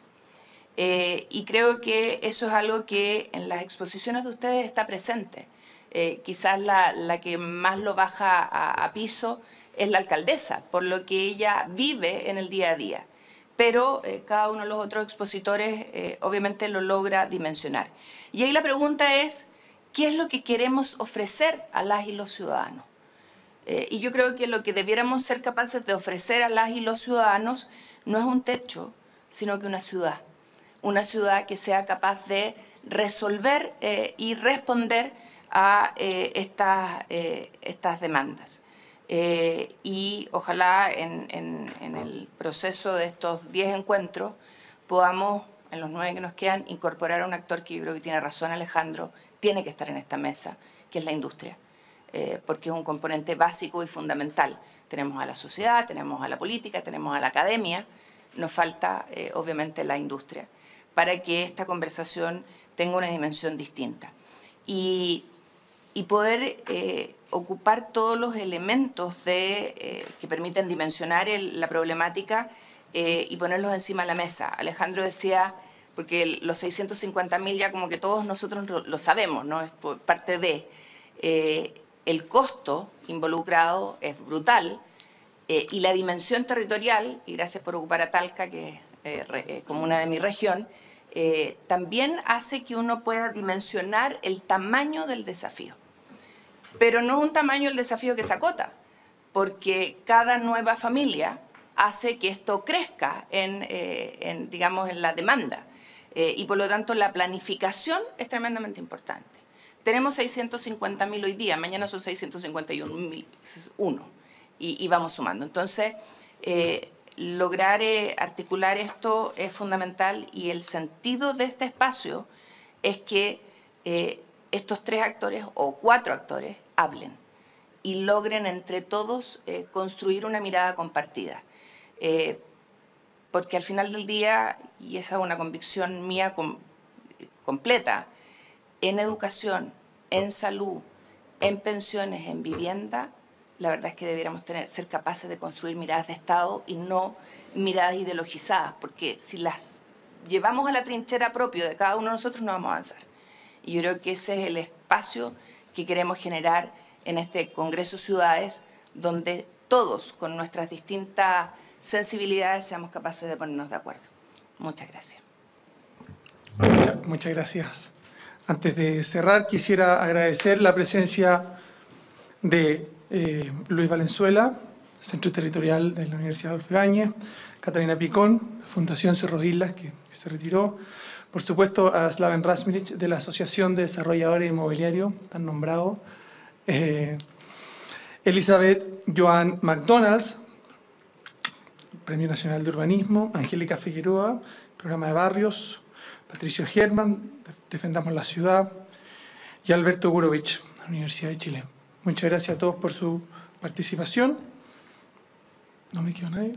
Speaker 11: Y creo que eso es algo que en las exposiciones de ustedes está presente. Quizás la que más lo baja a piso es la alcaldesa, por lo que ella vive en el día a día. Pero cada uno de los otros expositores obviamente lo logra dimensionar. Y ahí la pregunta es, ¿qué es lo que queremos ofrecer a las y los ciudadanos? Y yo creo que lo que debiéramos ser capaces de ofrecer a las y los ciudadanos no es un techo, sino que una ciudad que sea capaz de resolver y responder a estas demandas. Y ojalá en el proceso de estos 10 encuentros podamos, en los 9 que nos quedan, incorporar a un actor que yo creo que tiene razón Alejandro, tiene que estar en esta mesa, que es la industria, porque es un componente básico y fundamental. Tenemos a la sociedad, tenemos a la política, tenemos a la academia, nos falta obviamente la industria, para que esta conversación tenga una dimensión distinta. Y poder ocupar todos los elementos que permiten dimensionar la problemática y ponerlos encima de la mesa. Alejandro decía, porque los 650.000 ya como que todos nosotros lo sabemos, ¿no? Es parte de... el costo involucrado es brutal y la dimensión territorial, y gracias por ocupar a Talca, que es comuna de mi región, también hace que uno pueda dimensionar el tamaño del desafío. Pero no es un tamaño del desafío que se acota, porque cada nueva familia hace que esto crezca digamos, en la demanda. Y por lo tanto la planificación es tremendamente importante. Tenemos 650.000 hoy día, mañana son 651.000 y vamos sumando. Entonces, lograr articular esto es fundamental y el sentido de este espacio es que estos 3 actores o 4 actores hablen y logren entre todos construir una mirada compartida. Porque al final del día, y esa es una convicción mía completa, en educación, en salud, en pensiones, en vivienda, la verdad es que debiéramos ser capaces de construir miradas de Estado y no miradas ideologizadas, porque si las llevamos a la trinchera propia de cada uno de nosotros no vamos a avanzar. Y yo creo que ese es el espacio que queremos generar en este Congreso Ciudades, donde todos, con nuestras distintas sensibilidades, seamos capaces de ponernos de acuerdo. Muchas gracias.
Speaker 1: Muchas gracias. Antes de cerrar, quisiera agradecer la presencia de Luis Valenzuela, Centro Territorial de la Universidad Adolfo Ibáñez, Catalina Picón, Fundación Cerro Islas, que se retiró, por supuesto a Slaven Rasmilic, de la Asociación de Desarrolladores Inmobiliarios, tan nombrado, Elizabeth Joan McDonalds, Premio Nacional de Urbanismo, Angélica Figueroa, Programa de Barrios, Patricio Germán, Defendamos la Ciudad, y Alberto Gurovich, de la Universidad de Chile. Muchas gracias a todos por su participación. No me quedó nadie.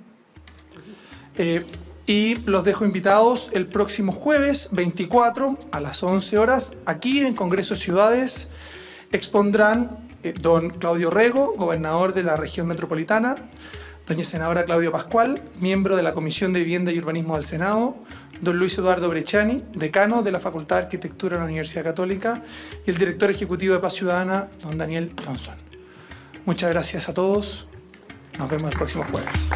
Speaker 1: Y los dejo invitados el próximo jueves 24 a las 11 horas. Aquí en Congreso Ciudades expondrán don Claudio Rego, gobernador de la región metropolitana, doña senadora Claudio Pascual, miembro de la Comisión de Vivienda y Urbanismo del Senado, don Luis Eduardo Brechani, decano de la Facultad de Arquitectura de la Universidad Católica, y el director ejecutivo de Paz Ciudadana, don Daniel Johnson. Muchas gracias a todos. Nos vemos el próximo jueves.